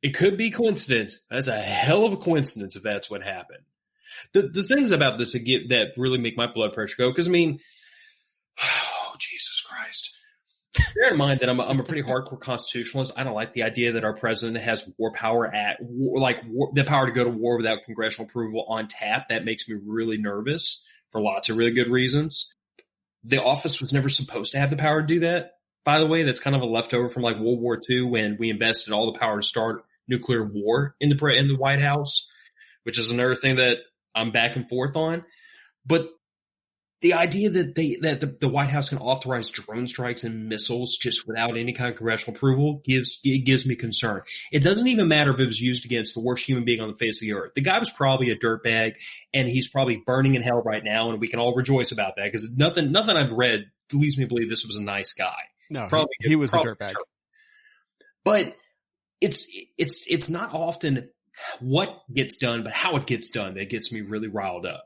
it could be coincidence. That's a hell of a coincidence if that's what happened. The things about this that really make my blood pressure go, because I mean, oh, Jesus Christ. Bear in mind that I'm a pretty hardcore constitutionalist. I don't like the idea that our president has war power the power to go to war without congressional approval on tap. That makes me really nervous for lots of really good reasons. The office was never supposed to have the power to do that. By the way, that's kind of a leftover from like World War II when we invested all the power to start nuclear war in the White House, which is another thing that I'm back and forth on. But the idea that the White House can authorize drone strikes and missiles just without any kind of congressional approval gives me concern. It doesn't even matter if it was used against the worst human being on the face of the earth. The guy was probably a dirtbag, and he's probably burning in hell right now, and we can all rejoice about that because nothing I've read leads me to believe this was a nice guy. No, he was a dirtbag. But it's not often what gets done, but how it gets done that gets me really riled up.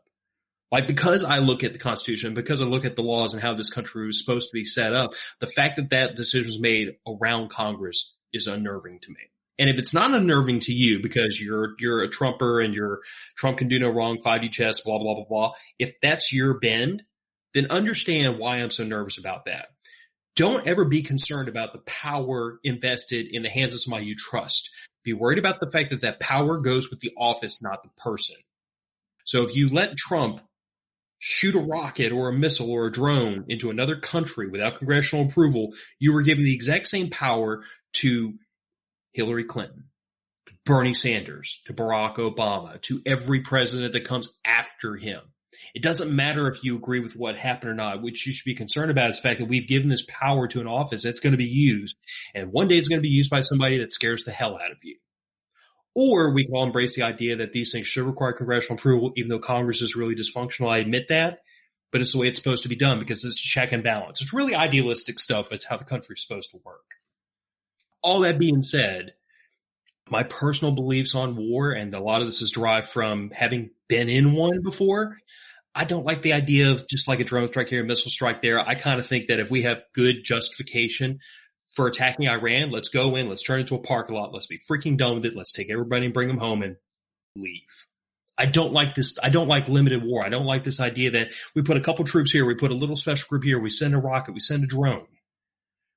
Like, because I look at the Constitution, because I look at the laws and how this country was supposed to be set up, the fact that decision was made around Congress is unnerving to me. And if it's not unnerving to you because you're a Trumper and Trump can do no wrong, 5D chess, blah, blah, blah, blah. If that's your bend, then understand why I'm so nervous about that. Don't ever be concerned about the power invested in the hands of somebody you trust. Be worried about the fact that power goes with the office, not the person. So if you let Trump shoot a rocket or a missile or a drone into another country without congressional approval, you were giving the exact same power to Hillary Clinton, to Bernie Sanders, to Barack Obama, to every president that comes after him. It doesn't matter if you agree with what happened or not. What you should be concerned about is the fact that we've given this power to an office that's going to be used, and one day it's going to be used by somebody that scares the hell out of you. Or we can all embrace the idea that these things should require congressional approval, even though Congress is really dysfunctional. I admit that, but it's the way it's supposed to be done because it's check and balance. It's really idealistic stuff, but it's how the country is supposed to work. All that being said, my personal beliefs on war, and a lot of this is derived from having been in one before, I don't like the idea of just like a drone strike here, a missile strike there. I kind of think that if we have good justification for attacking Iran, let's go in, let's turn it into a parking lot, let's be freaking done with it, let's take everybody and bring them home and leave. I don't like this. I don't like limited war. I don't like this idea that we put a couple troops here, we put a little special group here, we send a rocket, we send a drone.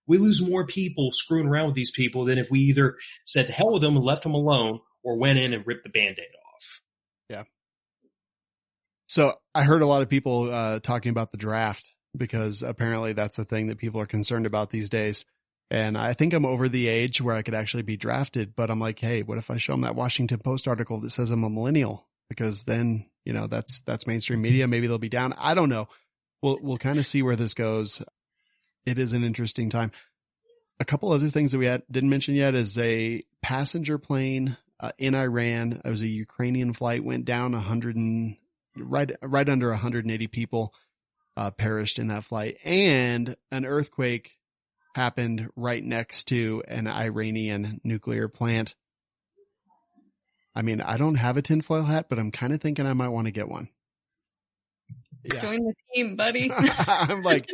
We lose more people screwing around with these people than if we either said to hell with them and left them alone or went in and ripped the Band-Aid off. Yeah. So I heard a lot of people talking about the draft because apparently that's the thing that people are concerned about these days. And I think I'm over the age where I could actually be drafted, but I'm like, hey, what if I show them that Washington Post article that says I'm a millennial? Because then, you know, that's mainstream media. Maybe they'll be down. I don't know. We'll kind of see where this goes. It is an interesting time. A couple other things that we didn't mention yet is a passenger plane in Iran. It was a Ukrainian flight, went down right under 180 people perished in that flight, and an earthquake happened right next to an Iranian nuclear plant. I mean, I don't have a tinfoil hat, but I'm kind of thinking I might want to get one. Yeah. Join the team, buddy. I'm like,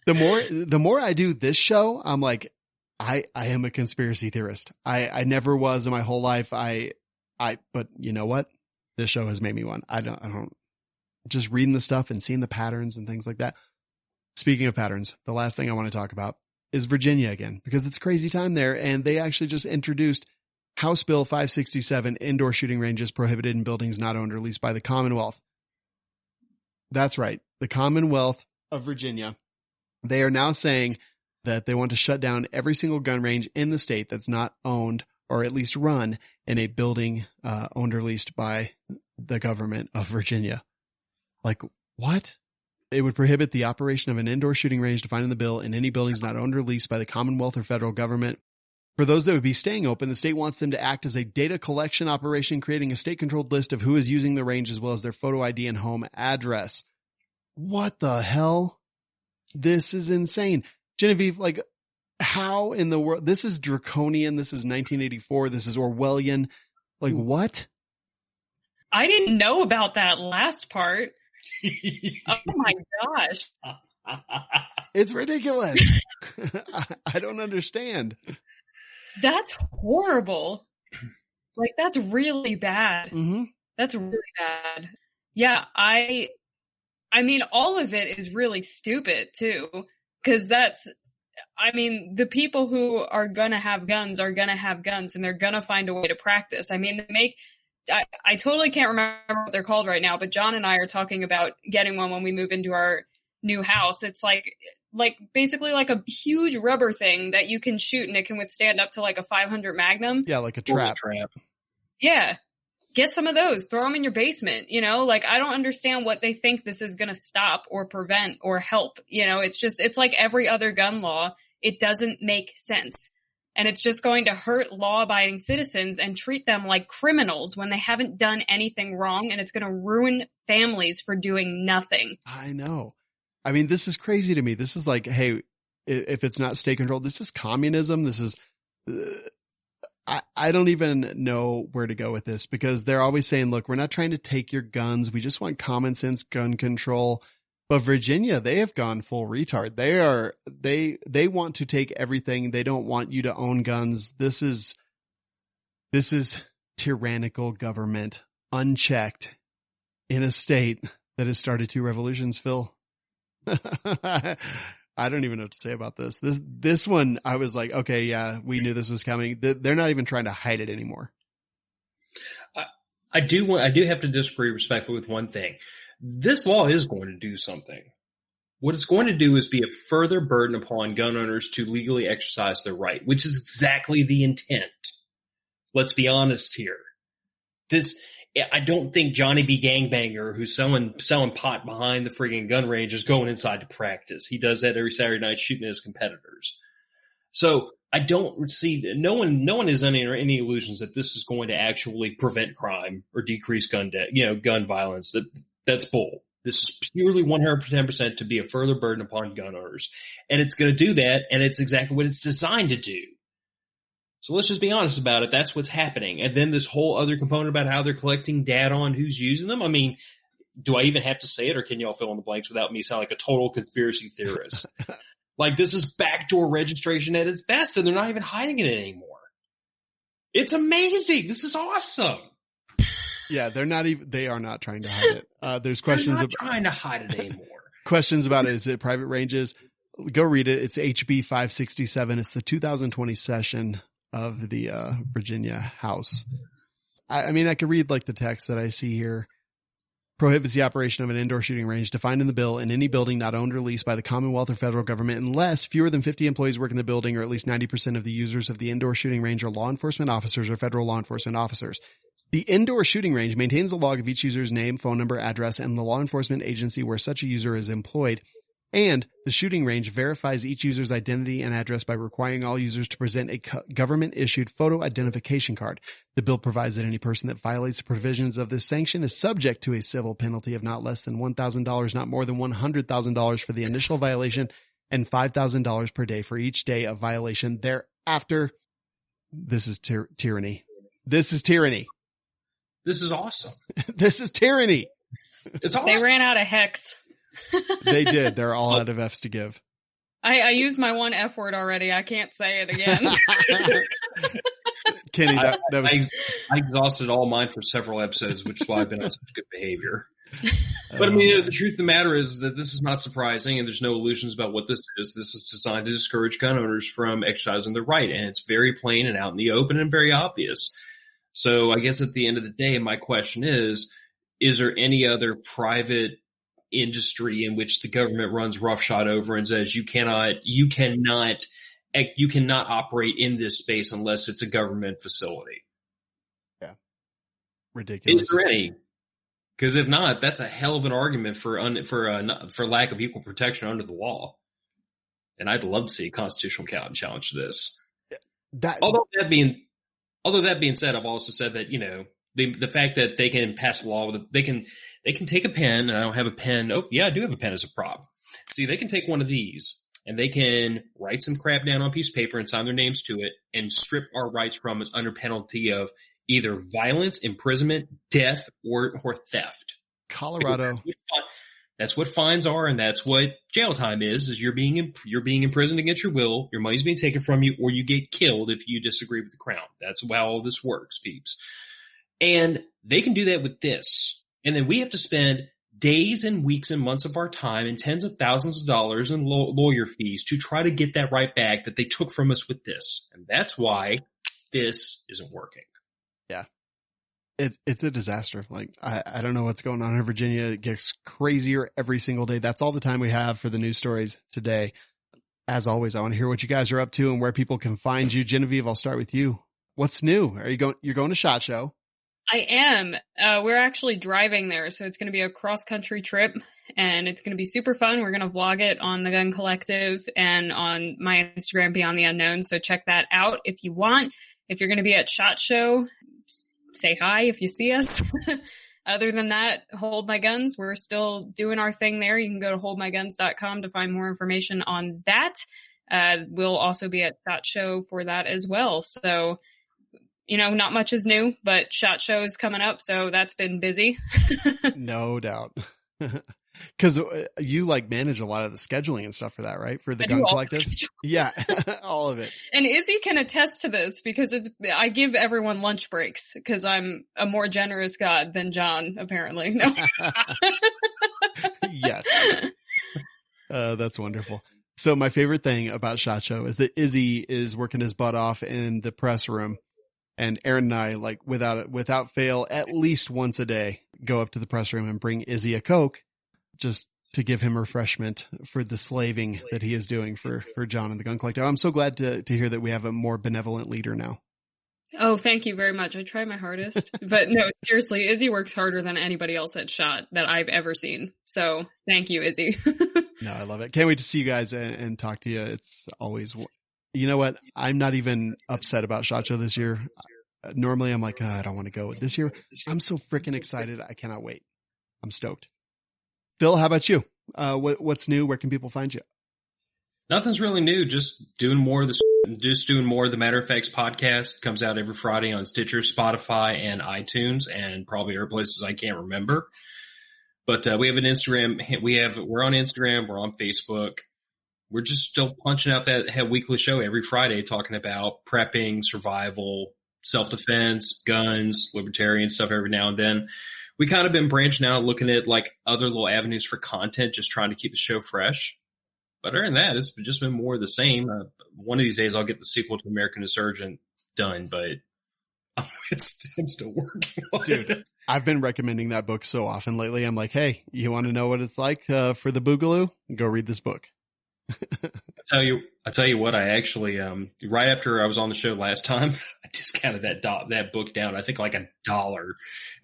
the more I do this show, I'm like, I am a conspiracy theorist. I never was in my whole life. But you know what? This show has made me one. I don't just reading the stuff and seeing the patterns and things like that. Speaking of patterns, the last thing I want to talk about is Virginia again, because it's a crazy time there. And they actually just introduced House Bill 567, indoor shooting ranges prohibited in buildings not owned or leased by the Commonwealth. That's right. The Commonwealth of Virginia. They are now saying that they want to shut down every single gun range in the state that's not owned or at least run in a building owned or leased by the government of Virginia. Like, what? It would prohibit the operation of an indoor shooting range defined in the bill in any buildings not owned or leased by the Commonwealth or federal government. For those that would be staying open, the state wants them to act as a data collection operation, creating a state-controlled list of who is using the range as well as their photo ID and home address. What the hell? This is insane. Genevieve, like, how in the world? This is draconian. This is 1984. This is Orwellian. Like, what? I didn't know about that last part. Oh my gosh. It's ridiculous. I don't understand. That's horrible. Like, that's really bad. Mm-hmm. That's really bad. Yeah, I mean, all of it is really stupid too. Cause the people who are gonna have guns are gonna have guns and they're gonna find a way to practice. I mean, I totally can't remember what they're called right now, but John and I are talking about getting one when we move into our new house. It's like basically like a huge rubber thing that you can shoot and it can withstand up to like a 500 Magnum. Yeah, like a trap. Yeah. Get some of those, throw them in your basement, like I don't understand what they think this is going to stop or prevent or help. It's like every other gun law. It doesn't make sense. And it's just going to hurt law-abiding citizens and treat them like criminals when they haven't done anything wrong. And it's going to ruin families for doing nothing. I know. I mean, this is crazy to me. This is like, hey, if it's not state controlled, this is communism. This is, I don't even know where to go with this because they're always saying, look, we're not trying to take your guns. We just want common sense gun control. But Virginia, they have gone full retard. They want to take everything. They don't want you to own guns. This is tyrannical government unchecked in a state that has started 2 revolutions, Phil. I don't even know what to say about this. This one, I was like, okay, yeah, we knew this was coming. They're not even trying to hide it anymore. I do have to disagree respectfully with one thing. This law is going to do something. What it's going to do is be a further burden upon gun owners to legally exercise their right, which is exactly the intent. Let's be honest here. I don't think Johnny B. Gangbanger, who's selling pot behind the friggin' gun range, is going inside to practice. He does that every Saturday night shooting his competitors. So I don't see no one is under any illusions that this is going to actually prevent crime or decrease gun violence. That's bull. This is purely 110% to be a further burden upon gun owners, and it's going to do that, and it's exactly what it's designed to do. So let's just be honest about it. That's what's happening. And then this whole other component about how they're collecting data on who's using them. I mean, do I even have to say it, or can y'all fill in the blanks without me sounding like a total conspiracy theorist? Like, this is backdoor registration at its best, and they're not even hiding it anymore. It's amazing. This is awesome. Yeah, they are not trying to hide it. There's questions about trying to hide it anymore. Questions about it. Is it private ranges? Go read it. It's HB 567. It's the 2020 session of the Virginia House. I mean, I could read like the text that I see here. Prohibits the operation of an indoor shooting range defined in the bill in any building not owned or leased by the Commonwealth or federal government unless fewer than 50 employees work in the building or at least 90% of the users of the indoor shooting range are law enforcement officers or federal law enforcement officers. The indoor shooting range maintains a log of each user's name, phone number, address, and the law enforcement agency where such a user is employed. And the shooting range verifies each user's identity and address by requiring all users to present a government-issued photo identification card. The bill provides that any person that violates the provisions of this sanction is subject to a civil penalty of not less than $1,000, not more than $100,000 for the initial violation, and $5,000 per day for each day of violation thereafter. This is tyranny. This is tyranny. This is awesome. This is tyranny. It's awesome. They ran out of hex. They did. They're all out of F's to give. I used my one F word already. I can't say it again. Kenny, that was... I exhausted all mine for several episodes, which is why I've been on such good behavior. But I mean, the truth of the matter is that this is not surprising, and there's no illusions about what this is. This is designed to discourage gun owners from exercising their right, and it's very plain and out in the open and very obvious. So I guess at the end of the day, my question is there any other private industry in which the government runs roughshod over and says you cannot operate in this space unless it's a government facility? Yeah. Ridiculous. Is there any? Because if not, that's a hell of an argument for lack of equal protection under the law. And I'd love to see a constitutional challenge to this. Although that being said, I've also said that, you know, the fact that they can pass a law they can take a pen, and I don't have a pen. Oh yeah, I do have a pen as a prop. See, they can take one of these and they can write some crap down on a piece of paper and sign their names to it and strip our rights from us under penalty of either violence, imprisonment, death, or theft. Colorado. That's what fines are, and that's what jail time is you're being imprisoned against your will, your money's being taken from you, or you get killed if you disagree with the crown. That's how all this works, peeps. And they can do that with this. And then we have to spend days and weeks and months of our time and tens of thousands of dollars in lawyer fees to try to get that right back that they took from us with this. And that's why this isn't working. Yeah. It's a disaster. Like, I don't know what's going on in Virginia. It gets crazier every single day. That's all the time we have for the news stories today. As always, I want to hear what you guys are up to and where people can find you. Genevieve, I'll start with you. What's new? You're going to SHOT Show? I am. We're actually driving there, so it's going to be a cross-country trip, and it's going to be super fun. We're going to vlog it on the Gun Collective and on my Instagram, Beyond the Unknown, so check that out if you want. If you're going to be at SHOT Show, say hi if you see us. Other than that, Hold My Guns. We're still doing our thing there. You can go to holdmyguns.com to find more information on that. We'll also be at SHOT Show for that as well. So, you know, not much is new, but SHOT Show is coming up, so that's been busy. No doubt. Because you like manage a lot of the scheduling and stuff for that, right? For the Gun Collective? Yeah, all of it. And Izzy can attest to this because I give everyone lunch breaks because I'm a more generous God than John, apparently. No. Yes. That's wonderful. So my favorite thing about SHOT Show is that Izzy is working his butt off in the press room. And Aaron and I, like, without fail, at least once a day, go up to the press room and bring Izzy a Coke just to give him refreshment for the slaving that he is doing for John and the Gun Collective. I'm so glad to hear that we have a more benevolent leader now. Oh, thank you very much. I try my hardest. But no, seriously, Izzy works harder than anybody else at SHOT that I've ever seen. So thank you, Izzy. No, I love it. Can't wait to see you guys and talk to you. It's always, you know what? I'm not even upset about SHOT Show this year. Normally I'm like, I don't want to go. This year, I'm so freaking excited. I cannot wait. I'm stoked. Phil, how about you? What's new? Where can people find you? Nothing's really new. Just doing more of the Matter of Facts podcast. Comes out every Friday on Stitcher, Spotify, and iTunes, and probably other places I can't remember. But we have an Instagram. We're on Instagram. We're on Facebook. We're just still punching out that weekly show every Friday, talking about prepping, survival, self-defense, guns, libertarian stuff every now and then. We kind of been branching out, looking at like other little avenues for content, just trying to keep the show fresh. But other than that, it's just been more of the same. One of these days I'll get the sequel to American Insurgent done, but I'm still working on it. I've been recommending that book so often lately. I'm like, hey, you want to know what it's like for the Boogaloo? Go read this book. I tell you what, I actually, right after I was on the show last time, I discounted that book down, I think like $1,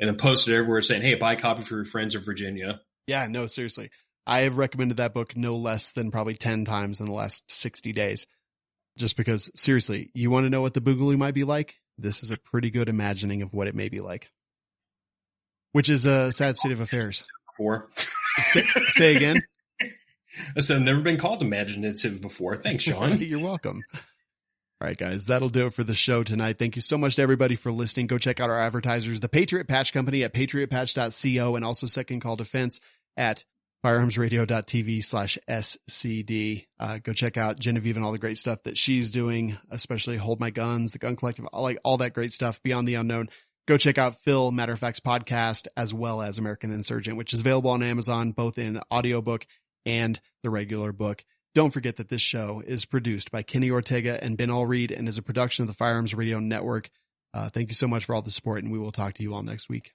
and then posted everywhere saying, hey, buy a copy for your friends in Virginia. Yeah, no, seriously. I have recommended that book no less than probably 10 times in the last 60 days. Just because, seriously, you want to know what the Boogaloo might be like? This is a pretty good imagining of what it may be like. Which is a sad state of affairs. Say again? I said, I've never been called imaginative before. Thanks, Sean. You're welcome. All right, guys, that'll do it for the show tonight. Thank you so much to everybody for listening. Go check out our advertisers, the Patriot Patch Company at patriotpatch.co, and also Second Call Defense at firearmsradio.tv/SCD. Go check out Genevieve and all the great stuff that she's doing, especially Hold My Guns, the Gun Collective, all that great stuff, Beyond the Unknown. Go check out Phil, Matter of Facts podcast, as well as American Insurgent, which is available on Amazon, both in audiobook and the regular book. Don't forget that this show is produced by Kenny Ortega and Ben Allreed and is a production of the Firearms Radio Network. Thank you so much for all the support, and we will talk to you all next week.